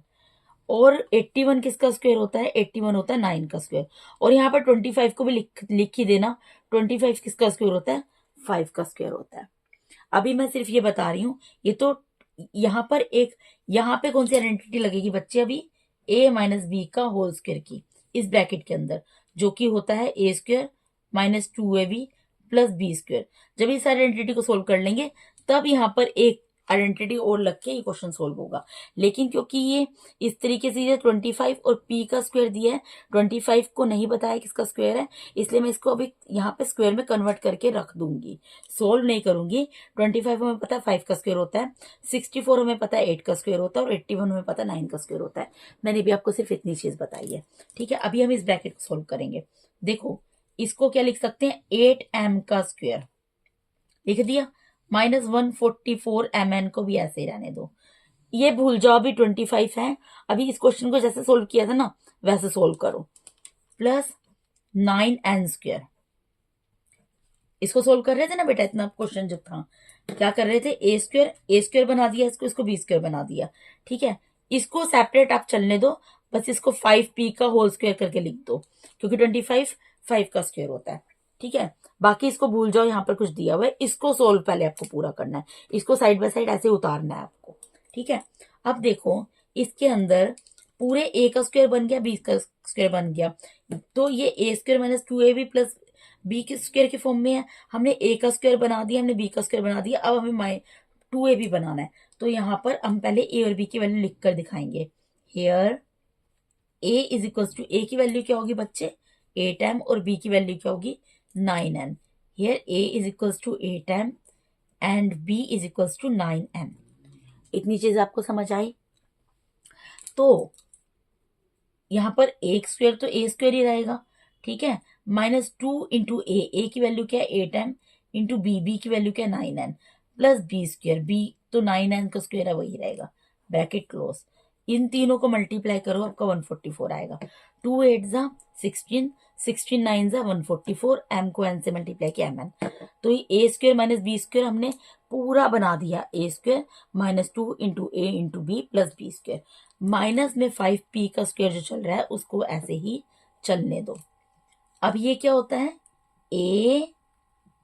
और 81 किसका स्क्वेयर होता है? 81 होता है 9 का स्क्वेयर। और यहाँ पर 25 को भी लिख ही देना, 25 किसका स्क्वेयर होता है? 5 का स्क्वेयर होता है। अभी मैं सिर्फ ये बता रही हूँ, ये तो यहाँ पर एक, यहाँ पे कौन सी आइडेंटिटी लगेगी बच्चे? अभी ए माइनस बी का होल स्क्वेयर की, इस ब्रैकेट के अंदर, जो कि होता है A square minus 2ab plus B square. जब इस आइडेंटिटी को सोल्व कर लेंगे तब यहाँ पर एक आइडेंटिटी और लग के ये क्वेश्चन सोल्व होगा। लेकिन क्योंकि ये इस तरीके से ये 25 और p का स्क्वायर दिया है, 25 को नहीं बताया किसका स्क्वायर है, इसलिए मैं इसको अभी यहाँ पे स्क्वायर में कन्वर्ट करके रख दूंगी, सोल्व नहीं करूंगी। 25 हमें पता है 5 का स्क्वायर होता है, 64 हमें पता है 8 का स्क्वायर होता है, और 81 हमें पता है 9 का स्क्वायर होता है। मैंने भी आपको सिर्फ इतनी चीज बताई है। ठीक है, अभी हम इस ब्रैकेट को सोल्व करेंगे। देखो इसको क्या लिख सकते हैं, 8m का स्क्वायर लिख दिया, माइनस 144mn को भी ऐसे ही रहने दो। ये भूल जाओ, अभी 25 है। अभी इस क्वेश्चन को जैसे सोल्व किया था ना वैसे सोल्व करो, प्लस 9n स्क्वायर। इसको सोल्व कर रहे थे ना बेटा, इतना क्वेश्चन जब था क्या कर रहे थे, ए स्क्वायर बना दिया, इसको बी स्क्वायर बना दिया। ठीक है, इसको सेपरेट आप चलने दो, बस इसको 5p का होल स्क्वायर करके लिख दो, क्योंकि 25 5 का स्क्वायर होता है। ठीक है, बाकी इसको भूल जाओ, यहाँ पर कुछ दिया हुआ है, इसको सोल्व पहले आपको पूरा करना है, इसको साइड बाय साइड ऐसे उतारना है आपको। ठीक है, अब देखो इसके अंदर पूरे ए का स्क्वायर बन गया, बी का स्क्वायर बन गया, तो ये A square minus 2ab plus B के स्क्वायर के फॉर्म में है। हमने ए का स्क्वायर बना दिया, हमने बी का स्क्वायर बना दिया, अब हमें 2ab बनाना है। तो यहाँ पर हम पहले ए और बी की वैल्यू लिख कर दिखाएंगे। Here A is equal to, A की वैल्यू क्या होगी बच्चे? 8m, और बी की वैल्यू क्या होगी? 9n। Here A is equal to 8m and B is equal to 9n। इतनी चीज आपको समझ आई? तो यहाँ पर एक स्क्वायर तो ए स्क्वायर ही रहेगा। ठीक है, माइनस 2 इंटू ए की वैल्यू क्या है? 8m, इंटू बी की वैल्यू क्या है? 9n, plus B square, B तो 9n का स्क्वायर है वही रहेगा, ब्रैकेट क्लोज। इन तीनों को मल्टीप्लाई करो, आपका 144 आएगा। 2 8 जा 16, 16 9 जा 144, m को n से मल्टीप्लाई किया mn। तो ये A square minus B square हमने पूरा बना दिया, A square minus 2 into A into B plus B square, minus में 5p का स्क्वायर जो चल रहा है उसको ऐसे ही चलने दो। अब ये क्या होता है? a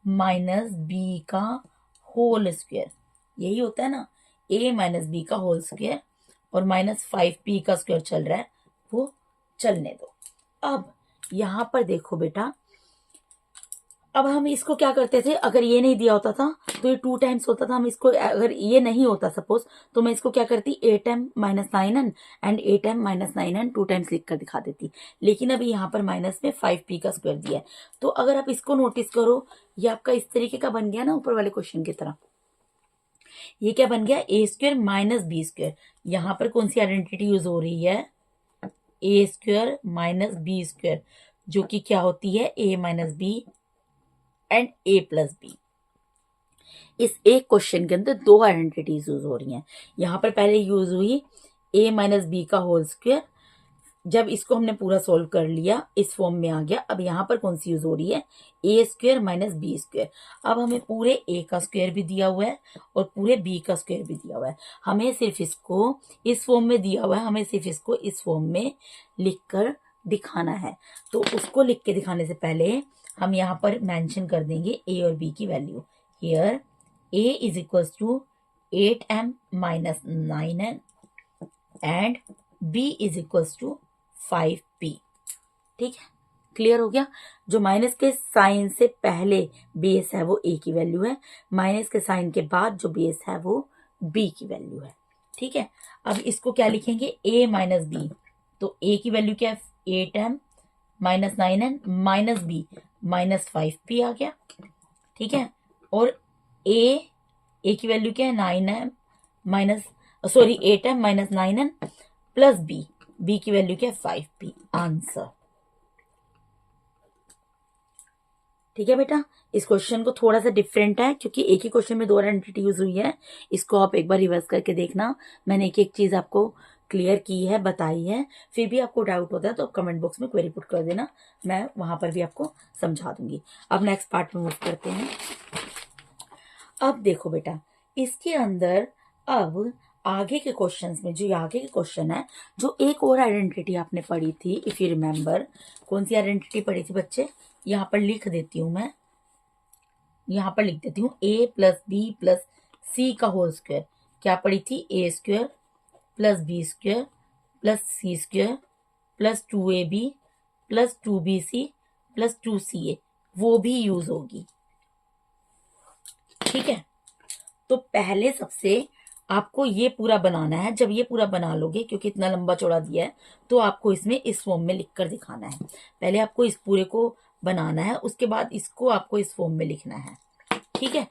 माइनस बी का होल स्क्वायर, यही होता है ना, a माइनस बी का होल स्क्वायर, और माइनस 5p का स्क्वायर चल रहा है, वो चलने दो। अब यहां पर देखो बेटा, अब हम इसको क्या करते थे, अगर ये नहीं दिया होता था तो ये 2 टाइम्स होता था। हम इसको, अगर ये नहीं होता सपोज, तो मैं इसको क्या करती, 8m minus 9n and 8m minus 9n 2 times लिख कर दिखा देती। लेकिन अभी यहाँ पर माइनस में 5p का स्क्वायर दिया है। तो अगर आप इसको नोटिस करो, ये आपका इस तरीके का बन गया ना ऊपर वाले क्वेश्चन की तरह। ये क्या बन गया, A square minus B square. यहाँ पर कौन सी आइडेंटिटी यूज हो रही है, A square minus B square, जो कि क्या होती है, A minus B and A plus B. इस एक क्वेश्चन के अंदर दो आइडेंटिटीज यूज हो रही हैं। यहां पर पहले यूज हुई ए माइनस बी का होल स्क्वायर, जब इसको हमने पूरा सोल्व कर लिया इस फॉर्म में आ गया। अब यहाँ पर कौन सी यूज हो रही है, A square minus B square. अब हमें पूरे ए का स्क्वायर भी दिया हुआ है और पूरे बी का स्क्वायर भी दिया हुआ है। हमें सिर्फ इसको इस फॉर्म में दिया हुआ है, हमें सिर्फ इसको इस फॉर्म में लिख कर दिखाना है। तो उसको लिख के दिखाने से पहले हम यहाँ पर मेंशन कर देंगे ए और बी की value. Here a is equal to 8m minus 9n and b is equal to 5p। ठीक है, क्लियर हो गया। जो माइनस के साइन से पहले बेस है वो a की वैल्यू है, माइनस के साइन के बाद जो बेस है वो b की वैल्यू है। ठीक है, अब इसको क्या लिखेंगे, a माइनस बी। तो a की वैल्यू क्या है, 8m minus 9n minus b minus 5p आ गया। ठीक है, और ए की वैल्यू क्या है, 9m minus 8m minus 9n plus B की वैल्यू क्या है, 5p। आंसर। ठीक है बेटा, इस क्वेश्चन को थोड़ा सा डिफरेंट है क्योंकि एक ही क्वेश्चन में दो आइडेंटिटी यूज हुई है। इसको आप एक बार रिवर्स करके देखना, मैंने एक एक चीज आपको क्लियर की है, बताई है। फिर भी आपको डाउट होता है तो आप कमेंट बॉक्स में क्वेरी पुट कर देना, मैं वहां पर भी आपको समझा दूंगी। अब नेक्स्ट पार्ट में मूव करते हैं। अब देखो बेटा, इसके अंदर अब आगे के क्वेश्चंस में, जो आगे के क्वेश्चन है, जो एक और आइडेंटिटी आपने पढ़ी थी, इफ यू रिमेम्बर, कौन सी आइडेंटिटी पढ़ी थी बच्चे, यहाँ पर लिख देती हूं मैं, यहाँ पर लिख देती हूँ a plus B plus C का होल स्क्वायर। क्या पढ़ी थी, A square plus B square plus C square plus 2ab plus 2bc plus 2ca, वो भी यूज होगी। ठीक है, तो पहले सबसे आपको ये पूरा बनाना है। जब ये पूरा बना लोगे, क्योंकि इतना लंबा चौड़ा दिया है, तो आपको इसमें इस फॉर्म में लिखकर दिखाना है। पहले आपको इस पूरे को बनाना है, उसके बाद इसको आपको इस फॉर्म में लिखना है। ठीक है,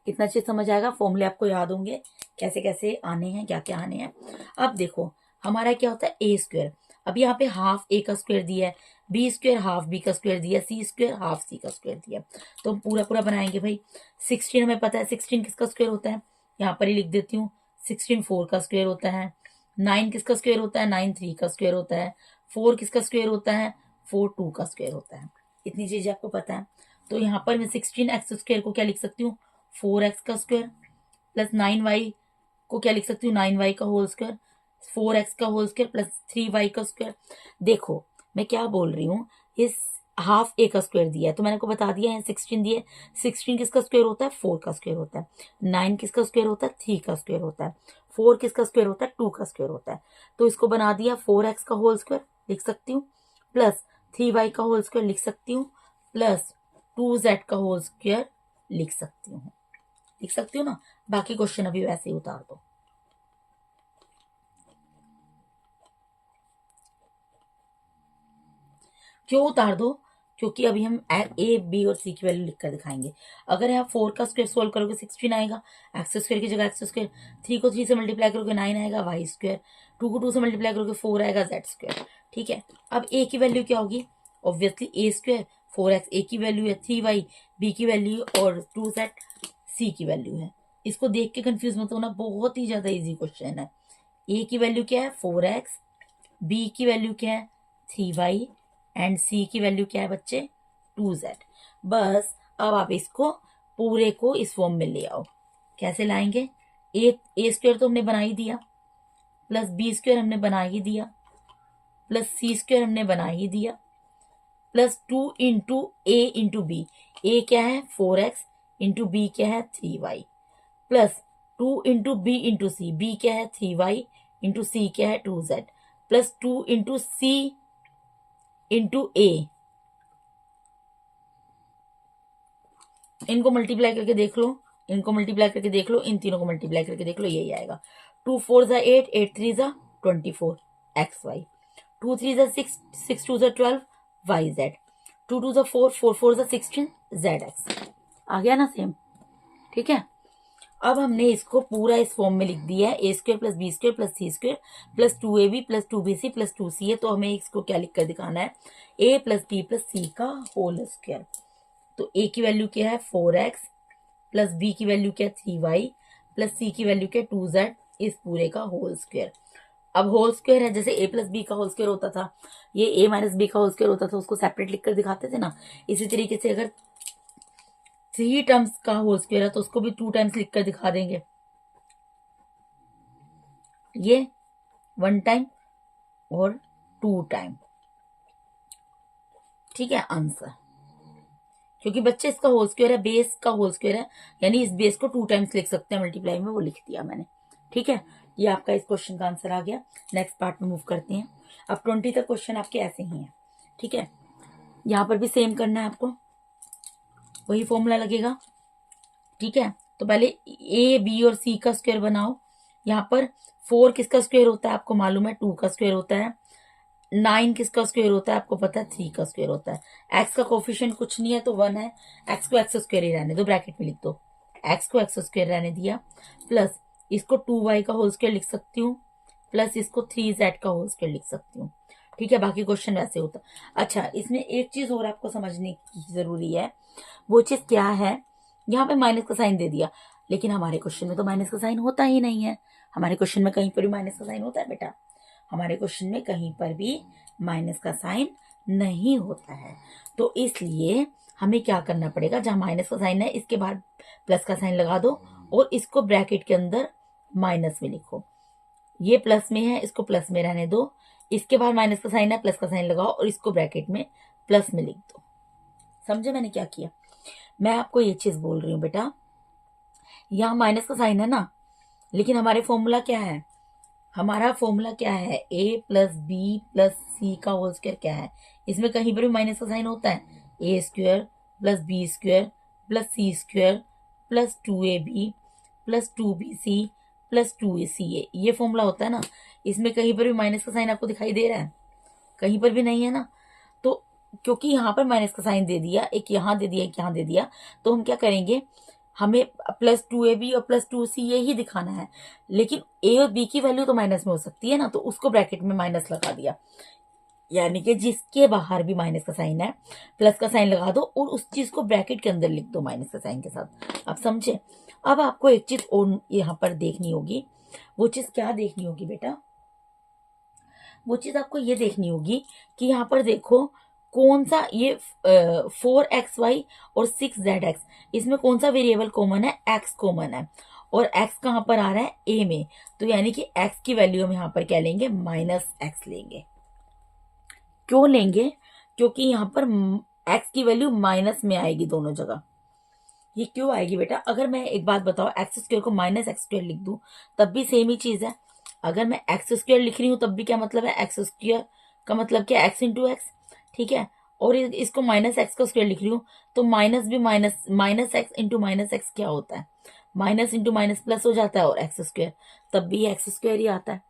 कितना अच्छे समझ आएगा, फॉर्मूले आपको याद होंगे कैसे कैसे आने हैं, क्या क्या आने हैं। अब देखो हमारा क्या होता है, ए स्क्वायर। अब यहाँ पे हाफ ए का स्क्वायर दिया है, बी स्क्वायर हाफ बी का स्क्वायर दिया, सी स्क्वायर हाफ सी का स्क्वायर दिया। तो हम पूरा पूरा बनाएंगे भाई। 16 हमें पता है, 16 किसका स्क्वायर होता है, यहाँ पर ही लिख देती हूँ, 16 4 का स्क्वायर होता है। 9 किसका स्क्वायर होता है, 9 3 का स्क्वायर होता है। 4 किसका स्क्वायर होता है, 4 2 का स्क्वायर होता है। इतनी चीजें आपको पता है। तो यहाँ पर मैं 16x स्क्वायर को क्या लिख सकती हूँ, 4x का स्क्वायर प्लस 9y को क्या लिख सकती हूँ, 9y का होल स्क्वायर, 4x का होल स्क्वायर प्लस 3y का स्क्वायर। देखो मैं क्या बोल रही हूँ, इस हाफ ए का स्क्वायर दिया है तो मैंने को बता दिया है, 16 दिए। 16 किसका स्क्वायर होता है, 4 का स्क्वायर होता है। 9 किसका स्क्वायर होता है, 3 का स्क्वायर होता है। 4 किसका स्क्वायर होता है, 2 का स्क्वायर होता है। तो इसको बना दिया, 4x का होल स्क्वायर लिख सकती हूँ प्लस 3y का होल स्क्वायर लिख सकती हूँ प्लस 2z का होल स्क्वायर लिख सकती हूँ। लिख सकती हूँ ना। बाकी क्वेश्चन अभी वैसे ही उतार दो। क्यों उतार दो, क्योंकि अभी हम ए बी और सी की वैल्यू लिखकर दिखाएंगे। अगर यहाँ 4 का स्क्वायर सोल्व करोगे 16 आएगा, एक्स स्क्वायर की जगह एक्स स्क्वायर, 3 को 3 से मल्टीप्लाई करोगे 9 आएगा, वाई स्क्वायर, 2 को 2 से मल्टीप्लाई करोगे 4 आएगा, जेड स्क्वायर। ठीक है, अब ए की वैल्यू क्या होगी, ऑब्वियसली ए स्क्वायर, 4x ए की वैल्यू है, 3y बी की वैल्यू और 2z सी की वैल्यू है। इसको देख के कंफ्यूज मत होना, बहुत ही ज्यादा इजी क्वेश्चन है। ए की वैल्यू क्या है, 4x, बी की वैल्यू क्या है, 3y एंड सी की वैल्यू क्या है बच्चे, 2z। बस अब आप इसको पूरे को इस फॉर्म में ले आओ। कैसे लाएंगे, ए स्क्वायर तो हमने बना ही दिया, प्लस बी स्क्वायर हमने बना ही दिया, प्लस सी स्क्वायर हमने बना ही दिया, plus 2 into A into B. A क्या है, 4x इंटू बी क्या है, 3y, plus 2 into B into C, B क्या है, 3y इंटू सी क्या है, 2z, plus 2 into C into A, इनको मल्टीप्लाई करके देख लो, इनको मल्टीप्लाई करके देख लो, इन तीनों को मल्टीप्लाई करके देख लो, यही आएगा। 2 4 ज़ा 8, 8 3 ज़ा 24 एक्स वाई, 2 3 ज़ा 6, 6 2 ज़ा 12 वाई जेड, 2 2 ज़ा 4, 4 4 ज़ा 16 जेड एक्स। आ गया ना सेम, ठीक है। अब हमने इसको पूरा इस फॉर्म में लिख दिया है, A square plus B square plus C square plus 2ab plus 2bc plus 2ca। तो हमें इसको क्या लिख कर दिखाना है, a plus B plus C का होल स्क्वायर। तो a की वैल्यू क्या है 4x प्लस b की वैल्यू क्या है 3y प्लस c की वैल्यू क्या है 2z, इस पूरे का होल स्क्वायर। अब होल स्क्वायर है, जैसे a प्लस बी का होल स्क्वायर होता था, ये a माइनस बी का होल स्क्वायर होता था, उसको सेपरेट लिख कर दिखाते थे ना। इसी तरीके से अगर 3 टर्म्स का होल स्क्वायर है तो उसको भी 2 टाइम्स लिख कर दिखा देंगे, ये 1 टाइम और 2 टाइम, ठीक है आंसर। क्योंकि बच्चे इसका होल स्क्वायर है, बेस का होल स्क्वायर है, यानी इस बेस को 2 टाइम्स लिख सकते हैं मल्टीप्लाई में, वो लिख दिया मैंने, ठीक है। ये आपका इस क्वेश्चन का आंसर आ गया। नेक्स्ट पार्ट में मूव करते हैं। अब 20 तक क्वेश्चन आपके ऐसे ही हैं, ठीक है। यहाँ पर भी सेम करना है आपको, वही फॉर्मूला लगेगा, ठीक है। तो पहले ए बी और सी का स्क्वायर बनाओ। यहाँ पर 4 किसका स्क्वायर होता है आपको मालूम है, 2 का स्क्वायर होता है। 9 किसका स्क्वायर होता है आपको पता है, 3 का स्क्वायर होता है। एक्स का कोफिशिएंट कुछ नहीं है तो 1 है, एक्स को एक्स स्क्वायर ही रहने दो, ब्रैकेट में लिख दो, एक्स को एक्स स्क्वायर रहने दिया, प्लस इसको 2y का होल स्क्वायर लिख सकती हूँ, प्लस इसको 3z का होल स्क्वायर लिख सकती हूँ, ठीक है। बाकी क्वेश्चन वैसे होता। अच्छा, इसमें एक चीज और आपको समझने की जरूरी है, वो चीज क्या है, यहाँ पे माइनस का साइन दे दिया, लेकिन हमारे क्वेश्चन में तो माइनस का साइन होता ही नहीं है। हमारे क्वेश्चन में कहीं पर भी माइनस का साइन होता है बेटा, हमारे क्वेश्चन में कहीं पर भी माइनस का साइन नहीं होता है। तो इसलिए हमें क्या करना पड़ेगा, जहां माइनस का साइन है इसके बाद प्लस का साइन लगा दो और इसको ब्रैकेट के अंदर माइनस में लिखो। ये प्लस में है, इसको प्लस में रहने दो, इसके बाद माइनस का साइन है, प्लस का साइन लगाओ और इसको ब्रैकेट में प्लस में लिख दो। समझे मैंने क्या किया? मैं आपको ये चीज बोल रही हूँ बेटा, यहाँ माइनस का साइन है ना, लेकिन हमारे फॉर्मूला क्या है, हमारा फॉर्मूला क्या है, a plus B plus C का होल स्क्वायर क्या है। इसमें कहीं पर भी माइनस का साइन होता है, A square plus B square plus C square plus 2ab plus 2bc plus 2ca, ये फॉर्मूला होता है ना। इसमें कहीं पर भी माइनस का साइन आपको दिखाई दे रहा है, कहीं पर भी नहीं है ना। तो क्योंकि यहाँ पर माइनस का साइन दे दिया, एक यहाँ दे दिया, एक यहाँ दे दिया, तो हम क्या करेंगे, हमें प्लस 2ab और प्लस 2ca ही दिखाना है, लेकिन a और b की वैल्यू तो माइनस में हो सकती है ना, तो उसको ब्रैकेट में माइनस लगा दिया। यानी कि जिसके बाहर भी माइनस का साइन है प्लस का साइन लगा दो और उस चीज को ब्रैकेट के अंदर लिख दो माइनस का साइन के साथ। आप समझे? अब आपको एक चीज और यहाँ पर देखनी होगी, वो चीज क्या देखनी होगी बेटा, वो चीज आपको ये देखनी होगी कि यहाँ पर देखो कौन सा ये 4xy और 6zx, इसमें कौन सा वेरिएबल कॉमन है, x कॉमन है, और x कहाँ पर आ रहा है, a में। तो यानी कि x की वैल्यू हम यहाँ पर क्या लेंगे, -x लेंगे। क्यों लेंगे? क्योंकि यहाँ पर x की वैल्यू माइनस में आएगी दोनों जगह। ये क्यों आएगी बेटा, अगर मैं एक बात बताओ, एक्स स्क्वायर को -x² लिख दूं तब भी सेम ही चीज है। अगर मैं x² लिख रही हूं तब भी क्या मतलब है, एक्स स्क्वायर का मतलब क्या, x इंटू एक्स, ठीक है। और इसको -x का स्क्वायर लिख रही हूँ तो माइनस भी minus x into minus x क्या होता है, माइनस इंटू माइनस प्लस हो जाता है, और एक्स स्क्वायर तब भी एक्स स्क्वायर ही आता है,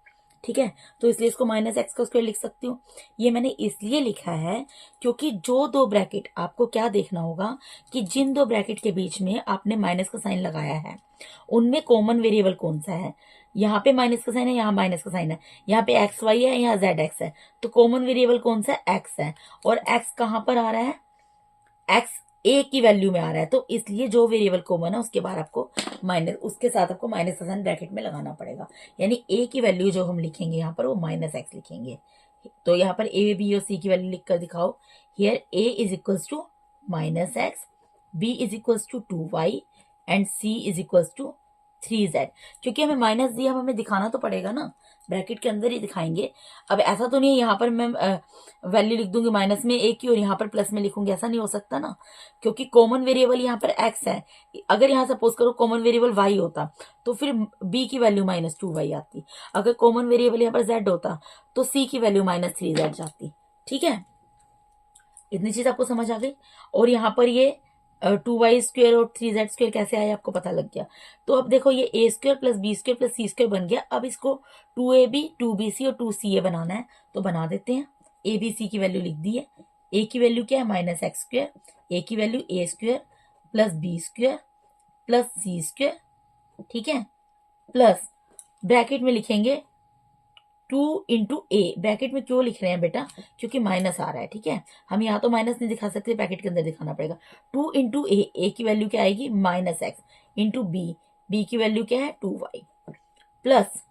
ठीक है। तो इसलिए इसको -x का स्क्वायर लिख सकती हूँ। ये मैंने इसलिए लिखा है क्योंकि जो दो ब्रैकेट आपको क्या देखना होगा कि जिन दो ब्रैकेट के बीच में आपने माइनस का साइन लगाया है उनमें कॉमन वेरिएबल कौन सा है। यहाँ पे माइनस का साइन है, यहाँ माइनस का साइन है, यहाँ पे एक्स वाई है, यहाँ जेड एक्स है, तो कॉमन वेरिएबल कौन सा है, एक्स है। और एक्स कहाँ पर आ रहा है, एक्स ए की वैल्यू में आ रहा है, तो इसलिए जो वेरिएबल कॉमन है उसके बाद आपको माइनस, उसके साथ आपको माइनस का साइन ब्रैकेट में लगाना पड़ेगा। यानी ए की वैल्यू जो हम लिखेंगे यहाँ पर वो -x लिखेंगे। तो यहाँ पर ए बी और सी की वैल्यू लिख कर दिखाओ। Here a is equals to -x, b is equals to 2y and c is equals to 3z। क्योंकि हमें माइनस दिया, हमें दिखाना तो पड़ेगा ना, ब्रैकेट के अंदर ही दिखाएंगे। अब ऐसा तो नहीं है यहाँ पर मैं वैल्यू लिख दूंगी माइनस में a की और यहाँ पर प्लस में लिखूंगी, ऐसा नहीं हो सकता ना, क्योंकि कॉमन वेरिएबल यहाँ पर x है। अगर यहाँ सपोज करो कॉमन वेरिएबल y होता तो फिर b की वैल्यू -2y आती, अगर कॉमन वेरिएबल यहाँ पर z होता तो c की वैल्यू -3z जाती, ठीक है। इतनी चीज आपको समझ आ गई। और यहाँ पर ये 2y² और 3z² कैसे आया आपको पता लग गया। तो अब देखो ये a² plus b² plus c² बन गया। अब इसको 2ab 2bc और 2ca बनाना है, तो बना देते हैं। abc की वैल्यू लिख दी है। a की वैल्यू क्या है -x², a की value a² plus b² plus c², ठीक है, प्लस ब्रैकेट में लिखेंगे 2 इंटू ए। ब्रैकेट में क्यों लिख रहे हैं बेटा, क्योंकि माइनस आ रहा है, ठीक है। हम यहाँ तो माइनस नहीं दिखा सकते, ब्रैकेट के अंदर दिखाना पड़ेगा। 2 इंटू ए की वैल्यू क्या आएगी -x इंटू बी की वैल्यू क्या है 2y plus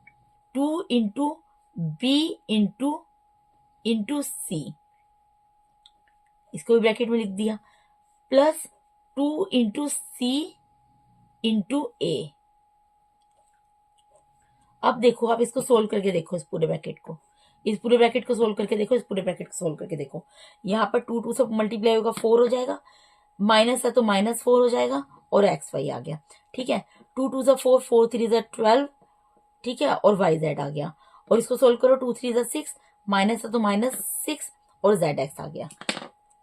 2 into B into C, इसको भी ब्रैकेट में लिख दिया, plus 2 into C into A. अब देखो, आप इसको सोल्व करके देखो, इस पूरे ब्रैकेट को, इस पूरे ब्रैकेट को सोल्व करके देखो, इस पूरे ब्रैकेट को सोल्व करके देखो। यहाँ पर 2 से मल्टीप्लाई होगा 4 हो जाएगा, माइनस है तो -4 हो जाएगा और xy आ गया, ठीक है। 2 से 4, 4 3 12, ठीक है, और yz आ गया। और इसको सोल्व करो, 2 3 6, माइनस है तो -6 और zx आ गया,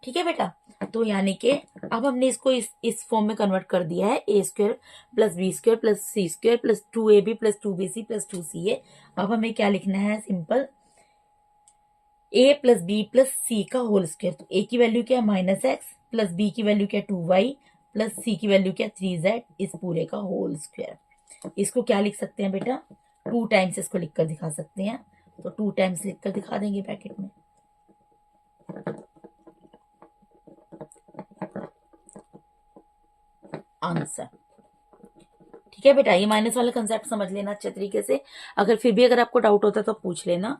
ठीक है बेटा। तो यानी कि अब हमने इसको इस फॉर्म में कन्वर्ट कर दिया है, a² plus b² plus c² plus 2ab plus 2bc plus 2ca। अब हमें क्या लिखना है, simple a plus b plus c का होल स्क्वायर। तो a की वैल्यू क्या है -x प्लस b की वैल्यू क्या 2y प्लस c की वैल्यू क्या 3z, इस पूरे का होल स्क्वायर। इसको क्या लिख सकते हैं बेटा, 2 टाइम्स इसको लिखकर दिखा सकते हैं। तो 2 टाइम्स लिखकर दिखा देंगे ब्रैकेट में। आंसर, ठीक है बेटा। ये माइनस वाला कंसेप्ट समझ लेना अच्छे तरीके से। अगर फिर भी अगर आपको डाउट होता है तो पूछ लेना।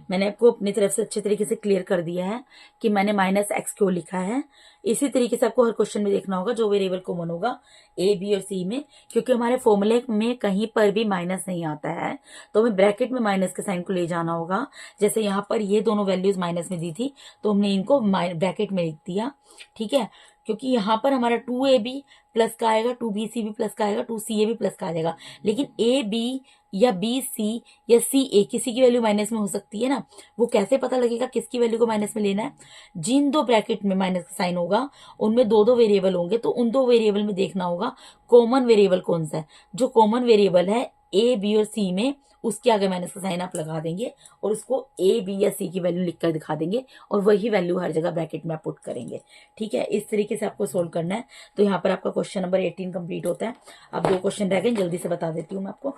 मैंने आपको अपनी तरफ से अच्छे तरीके से क्लियर कर दिया है कि मैंने -x क्यों लिखा है। इसी तरीके से आपको हर क्वेश्चन में देखना होगा जो वेरिएबल कॉमन होगा a b और c में, क्योंकि हमारे फॉर्मूले में कहीं पर भी माइनस नहीं आता है, तो हमें ब्रैकेट में माइनस के साइन को ले जाना होगा। जैसे यहाँ पर ये दोनों वैल्यूज माइनस में दी थी, तो हमने इनको ब्रैकेट में लिख दिया, ठीक है, क्योंकि यहाँ पर हमारा 2ab प्लस का आएगा, 2bc भी प्लस का आएगा, 2ca भी प्लस का आ जाएगा। लेकिन a b या b c या c a किसी की वैल्यू माइनस में हो सकती है ना, वो कैसे पता लगेगा किसकी वैल्यू को माइनस में लेना है। जिन दो ब्रैकेट में माइनस का साइन होगा उनमें दो वेरिएबल होंगे, तो उन दो वेरिएबल में देखना होगा कॉमन वेरिएबल कौन सा है। जो कॉमन वेरिएबल है a b और c में, उसके आगे माइनस का साइन आप लगा देंगे और उसको a b या c की वैल्यू लिखकर दिखा देंगे और वही वैल्यू हर जगह ब्रैकेट में आप पुट करेंगे, ठीक है। इस तरीके से आपको सोल्व करना है। तो यहाँ पर आपका क्वेश्चन नंबर 18 कंप्लीट होता है। अब 2 क्वेश्चन रह गए, जल्दी से बता देती हूँ मैं आपको।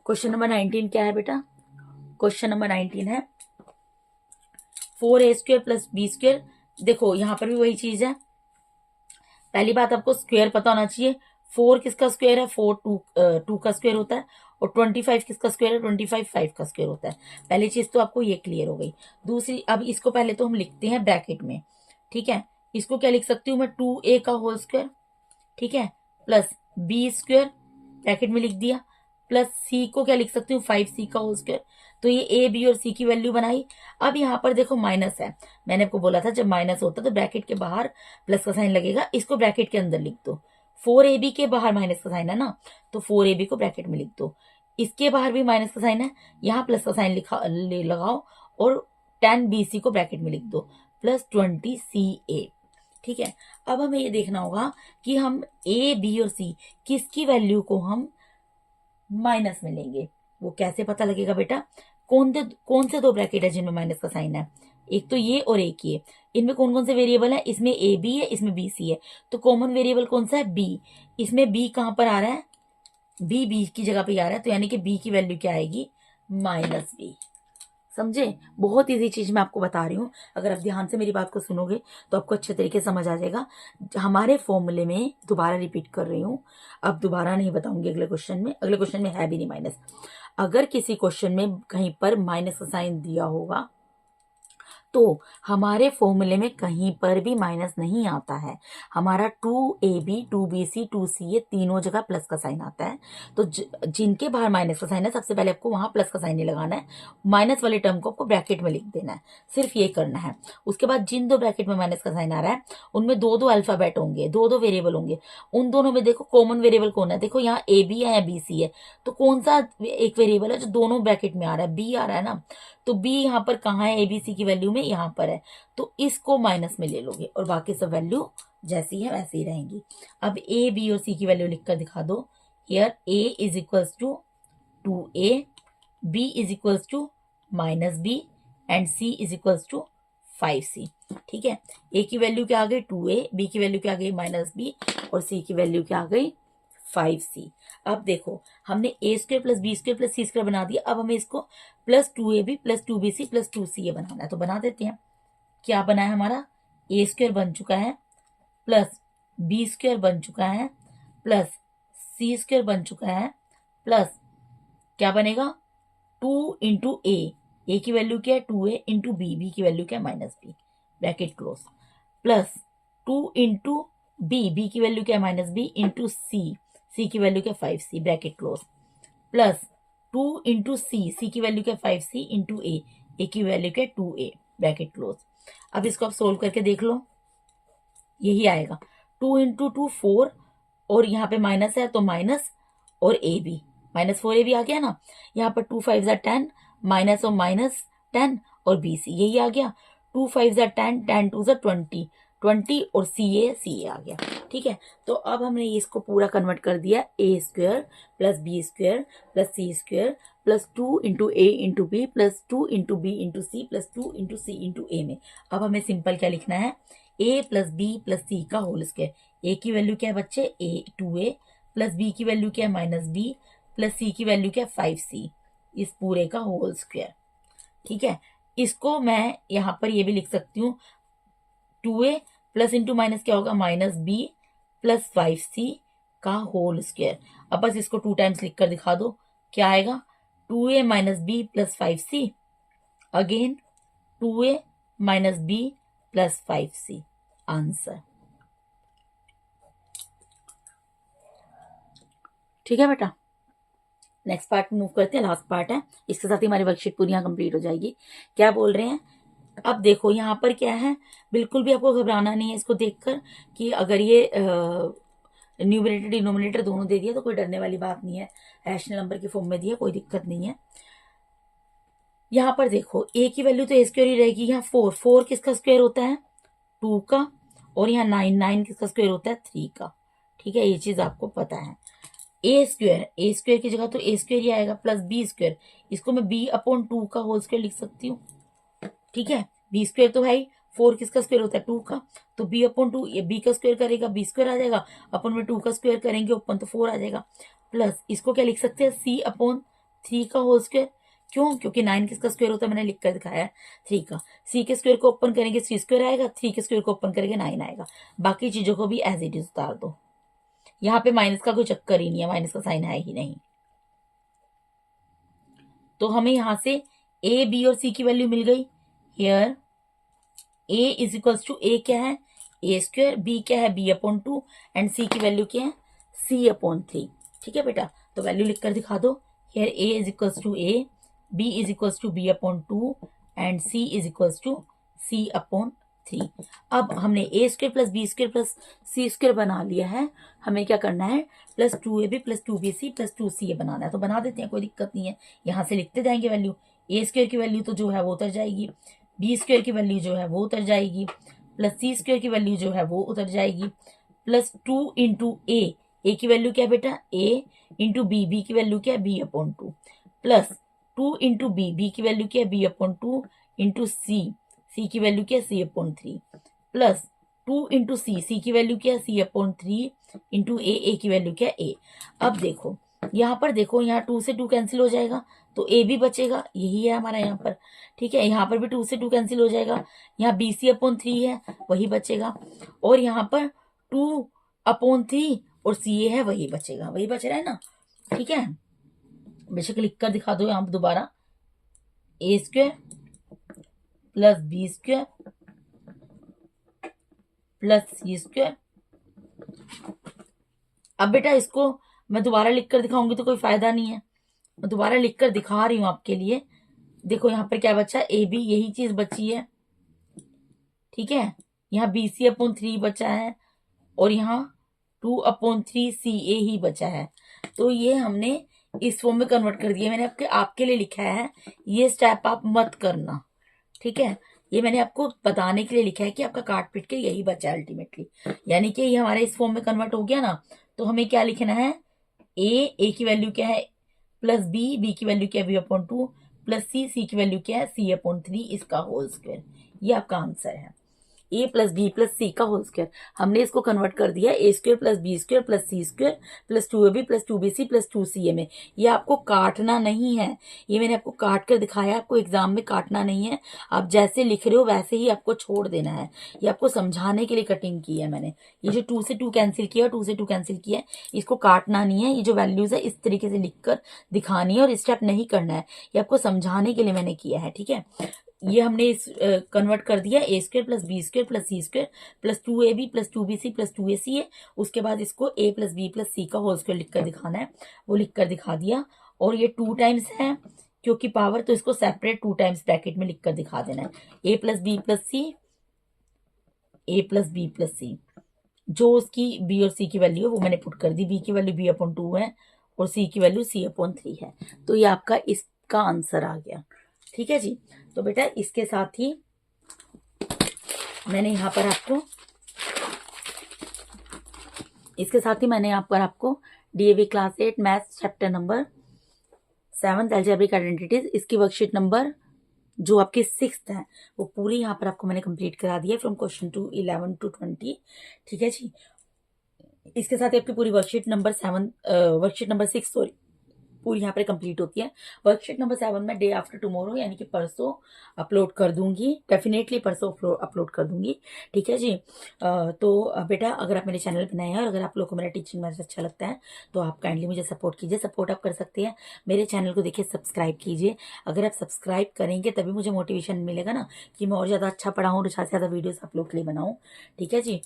क्वेश्चन नंबर 19 क्या है बेटा, क्वेश्चन नंबर 19 है 4a² प्लस b²। देखो यहाँ पर भी वही चीज है। पहली बात, आपको स्क्वायर पता होना चाहिए। 4 किसका स्क्वायर है, 4 2 का स्क्वायर होता है, और 25 किसका स्क्वायर है, 25 5 का स्क्वायर होता है। पहली चीज तो आपको ये क्लियर हो गई। दूसरी, अब इसको पहले तो हम लिखते हैं ब्रैकेट में, ठीक है। इसको क्या लिख सकती हूँ मैं, 2a का होल स्क्वायर, ठीक है, प्लस b² ब्रैकेट में लिख दिया, प्लस c को क्या लिख सकती हूँ, 5c का होल स्क्वायर। तो ये a b और c की वैल्यू बनाई। अब यहाँ पर देखो माइनस है, मैंने आपको बोला था जब माइनस होता है तो ब्रैकेट के बाहर प्लस का साइन लगेगा, इसको ब्रैकेट के अंदर लिख दो। 4ab के बाहर माइनस का साइन है ना, तो 4ab को ब्रैकेट में लिख दो। इसके बाहर भी माइनस का साइन है, यहाँ प्लस का साइन लगाओ और 10bc को ब्रैकेट में लिख दो, प्लस 20ca, ठीक है। अब हमें ये देखना होगा कि हम a b और c किसकी वैल्यू को हम माइनस में लेंगे। वो कैसे पता लगेगा बेटा, कौन से 2 ब्रैकेट है जिनमें माइनस का साइन है, एक तो ये और एक ये। इनमें कौन कौन से वेरिएबल है, इसमें ए बी है, इसमें बी सी है। तो कॉमन वेरिएबल कौन सा है, बी। इसमें बी कहां पर आ रहा है, बी की जगह पे आ रहा है, तो यानी कि बी की वैल्यू क्या आएगी, -b। समझे, बहुत इजी चीज मैं आपको बता रही हूँ। अगर आप ध्यान से मेरी बात को सुनोगे तो आपको अच्छे तरीके से समझ आ जाएगा। हमारे फॉर्मूले में, दोबारा रिपीट कर रही हूँ, अब दोबारा नहीं बताऊंगी अगले क्वेश्चन में। अगले क्वेश्चन में है भी नहीं माइनस। अगर किसी क्वेश्चन में कहीं पर माइनस का साइन दिया होगा तो हमारे फॉर्मूले में कहीं पर भी माइनस नहीं आता है। हमारा 2ab 2bc 2c ये तीनों जगह प्लस का साइन आता है। तो जिनके बाहर माइनस का साइन है, सबसे पहले आपको वहां प्लस का साइन नहीं लगाना है, माइनस वाले टर्म को आपको ब्रैकेट में लिख देना है, सिर्फ ये करना है। उसके बाद जिन 2 ब्रैकेट में माइनस का साइन आ रहा है उनमें 2 अल्फाबेट होंगे, 2 वेरिएबल होंगे। उन दोनों में देखो कॉमन वेरिएबल कौन है, देखो यहाँ ए बी है या बी सी है, तो कौन सा एक वेरिएबल है जो दोनों ब्रैकेट में आ रहा है, बी आ रहा है ना। तो बी यहाँ पर कहाँ है, एबीसी की वैल्यू में में यहाँ पर है, तो इसको माइनस में ले लोगे और बाकी सब वैल्यू जैसी है वैसी ही रहेंगी। अब ए बी और सी की वैल्यू लिखकर दिखा दो। Here A is equals to 2a, b is equals to -b and c is equals to 5c। ठीक है, a की वैल्यू क्या आ गई 2a, b की वैल्यू क्या आ गई -b और c की वैल्यू क्या आ गई 5c। अब देखो हमने a² + b² + c² बना दिया। अब हमें इसको +2ab + 2bc + 2ca बनाना है, तो बना देते हैं। क्या बना है हमारा, a² बन चुका है प्लस b² बन चुका है प्लस c² बन चुका है प्लस क्या बनेगा 2 इंटू ए की वैल्यू क्या है 2a इंटू बी की वैल्यू क्या है -b bracket close plus 2 into B की वैल्यू क्या है -b इंटू सी की वैल्यू क्या है 5c bracket close plus 2 into C की वैल्यू क्या है 5c इंटू ए की वैल्यू क्या है 2a ब्रैकेट क्लोज। अब इसको आप सोल्व करके देख लो, यही आएगा 2 इंटू 2 4 और यहाँ पे माइनस है तो माइनस और ए बी -4ab आ गया ना। यहाँ पर 2 5 10 माइनस और -10 और BC यही आ गया। 2 5 10 10 2 20 20 और CA आ गया। ठीक है, तो अब हमने इसको पूरा कन्वर्ट कर दिया a² + b² + c² plus 2 into A into B plus 2 into B into C plus 2 into C into A में। अब हमें सिंपल क्या लिखना है, a + b + c का होल स्क्वायर। a की वैल्यू क्या है बच्चे 2a प्लस b की वैल्यू क्या है -b प्लस c की वैल्यू क्या है 5c, इस पूरे का होल स्क्वायर। ठीक है, इसको मैं यहाँ पर ये भी लिख सकती हूँ 2a प्लस इंटू माइनस क्या होगा -b प्लस 5c का होल स्क्वायर। अब बस इसको 2 टाइम्स लिख कर दिखा दो, क्या आएगा 2a -b plus 5c again 2a -b plus 5c answer. ठीक है बेटा, नेक्स्ट पार्ट मूव करते हैं, लास्ट पार्ट है, इसके साथ ही हमारी वर्कशीट पूरी यहाँ कंप्लीट हो जाएगी। क्या बोल रहे हैं, अब देखो यहाँ पर क्या है, बिल्कुल भी आपको घबराना नहीं है इसको देखकर कि अगर ये न्यूमरेटर डिनोमिनेटर दोनों दे दिया तो कोई डरने वाली बात नहीं है, रैशनल नंबर की फॉर्म में दिया कोई दिक्कत नहीं है। यहाँ पर देखो a की वैल्यू तो a² ही रहेगी, यहाँ 4 किसका स्क्वायर होता है 2 का, और यहाँ 9 किसका स्क्वायर होता है 3 का। ठीक है, ये चीज आपको पता है। a² की जगह तो a² ही आएगा प्लस b², इसको मैं b/2 का होल स्क्वायर लिख सकती हूँ। ठीक है, b² तो है ही, 4 किसका स्क्वायर होता है 2 का, तो b/2 ये b का स्क्वायर करेगा b² आ जाएगा, अपन में 2 का स्क्वायर करेंगे अपन तो 4 आ जाएगा, प्लस इसको क्या लिख सकते हैं c/3 का होल स्क्वायर। क्यों, क्योंकि 9 किसका स्क्वायर होता है मैंने लिख कर दिखाया है 3 का। c के स्क्वायर को ओपन करेंगे c² आएगा, 3 के स्क्वायर को ओपन करेंगे 9 आएगा। बाकी चीजों को भी एज इट इज उतार दो, यहाँ पे माइनस का कोई चक्कर ही नहीं है, माइनस का साइन है ही नहीं। तो हमें यहां से a b और c की वैल्यू मिल गई। Here a is equals to a क्या है a², b क्या है b/2 एंड c की वैल्यू क्या है c/3। ठीक है बेटा, तो वैल्यू लिख कर दिखा दो। Here a is equals to a, b is equals to b/2 and c is equals to c/3। अब हमने a² plus b² plus c² बना लिया है, हमें क्या करना है plus 2ab plus 2bc plus 2ca बनाना है, तो बना देते हैं, कोई दिक्कत नहीं है। यहाँ से लिखते जाएंगे वैल्यू, a² की वैल्यू तो जो है वो उतर जाएगी, b² की वैल्यू जो है वो उतर जाएगी, प्लस c² की वैल्यू जो है वो उतर जाएगी, प्लस 2 इंटू a की वैल्यू क्या है बेटा a इंटू b की वैल्यू क्या है b/2 प्लस 2 इंटू बी की वैल्यू क्या है b/2 इंटू सी की वैल्यू क्या है c/3 प्लस 2 इंटू सी की वैल्यू क्या है c/3 इंटू ए की वैल्यू क्या है a। अब देखो यहाँ पर देखो, यहाँ 2 से 2 कैंसिल हो जाएगा तो a भी बचेगा, यही है हमारा यहाँ पर। ठीक है, यहाँ पर भी 2 से 2 कैंसिल हो जाएगा, यहाँ bc/3 है वही बचेगा, और यहाँ पर 2/3 और ca है वही बचेगा, वही बच रहा है ना। ठीक है, बेशक लिख कर दिखा दो यहाँ पर दोबारा, a² plus b² plus c²। अब बेटा इसको मैं दोबारा लिख कर दिखाऊंगी तो कोई फायदा नहीं है, मैं दोबारा लिख कर दिखा रही हूं आपके लिए। देखो यहाँ पर क्या बचा ए बी, यही चीज बची है। ठीक है, यहाँ bc/3 बचा है और यहाँ 2/3 ca ही बचा है, तो ये हमने इस फॉर्म में कन्वर्ट कर दिया। मैंने आपके लिए लिखा है, ये स्टेप आप मत करना। ठीक है, ये मैंने आपको बताने के लिए लिखा है कि आपका काट पीट के यही बचा है अल्टीमेटली, यानी कि ये हमारे इस फॉर्म में कन्वर्ट हो गया ना। तो हमें क्या लिखना है, ए की वैल्यू क्या है प्लस बी की वैल्यू क्या है v/2 प्लस सी की वैल्यू क्या है c/3 इसका होल स्क्वायर। ये आपका आंसर है, A plus B plus C का होल स्क्वायर। हमने इसको कन्वर्ट कर दिया A square plus B square plus C square plus 2ab plus 2bc plus 2ca में। ये आपको काटना नहीं है, ये मैंने आपको काट कर दिखाया, आपको एग्जाम में काटना नहीं है। आप जैसे लिख रहे हो वैसे ही आपको छोड़ देना है। ये आपको समझाने के लिए कटिंग की है मैंने। ये जो 2 से 2 कैंसिल किया और 2 से 2 कैंसिल किया है, इसको काटना नहीं है। ये जो वैल्यूज है इस तरीके से लिखकर दिखानी है और स्टेप नहीं करना है। ये आपको समझाने के लिए मैंने किया है, ठीक है। ये हमने इस कन्वर्ट कर दिया, A square plus B square plus C square plus 2ab plus 2bc plus 2ac है। उसके बाद इसको a plus B plus C का होल स्क्वायर लिखकर दिखाना है, वो लिखकर दिखा दिया। और ये 2 टाइम्स है क्योंकि पावर, तो इसको सेपरेट 2 टाइम्स ब्रैकेट में लिखकर दिखा देना है, A plus B plus C, A plus B plus सी। जो उसकी बी और सी की वैल्यू है वो मैंने पुट कर दी, बी की वैल्यू b/2 है और सी की वैल्यू c/3 है। तो ये आपका इसका आंसर आ गया, ठीक है जी। तो बेटा इसके साथ ही मैंने यहाँ पर आपको DAV class 8 maths chapter number 7 algebraic identities, इसकी वर्कशीट नंबर जो आपकी 6th है वो पूरी यहाँ पर आपको मैंने कंप्लीट करा दिया फ्रॉम क्वेश्चन टू 11 to 20, ठीक है जी। इसके साथ ही आपकी पूरी वर्कशीट नंबर 6 सॉरी पूरी यहाँ पर कंप्लीट होती है। वर्कशीट नंबर 7 में डे आफ्टर टुमारो यानी कि परसों अपलोड कर दूंगी, डेफिनेटली परसों अपलोड कर दूंगी, ठीक है जी। तो बेटा अगर आप मेरे चैनल पर नए हैं और अगर आप लोगों को मेरा टीचिंग मैथ्स अच्छा लगता है तो आप काइंडली मुझे सपोर्ट कीजिए। सपोर्ट आप कर सकते हैं, मेरे चैनल को देखिए सब्सक्राइब कीजिए। अगर आप सब्सक्राइब करेंगे तभी मुझे मोटिवेशन मिलेगा ना कि मैं और ज़्यादा अच्छा पढ़ाऊँ और ज़्यादा से ज़्यादा वीडियोज़ आप लोग के लिए बनाऊँ, ठीक है जी।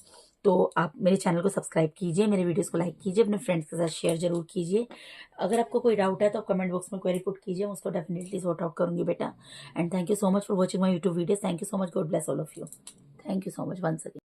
तो आप मेरे चैनल को सब्सक्राइब कीजिए, मेरे वीडियोस को लाइक कीजिए, अपने फ्रेंड्स के साथ शेयर जरूर कीजिए। अगर आपको कोई डाउट है तो आप कमेंट बॉक्स में क्वेरी पुट कीजिए, मैं उसको डेफिनेटली सॉर्ट आउट करूंगी बेटा। And thank you so much for watching my YouTube videos. Thank you so much, God bless all of you. Thank you so much once again.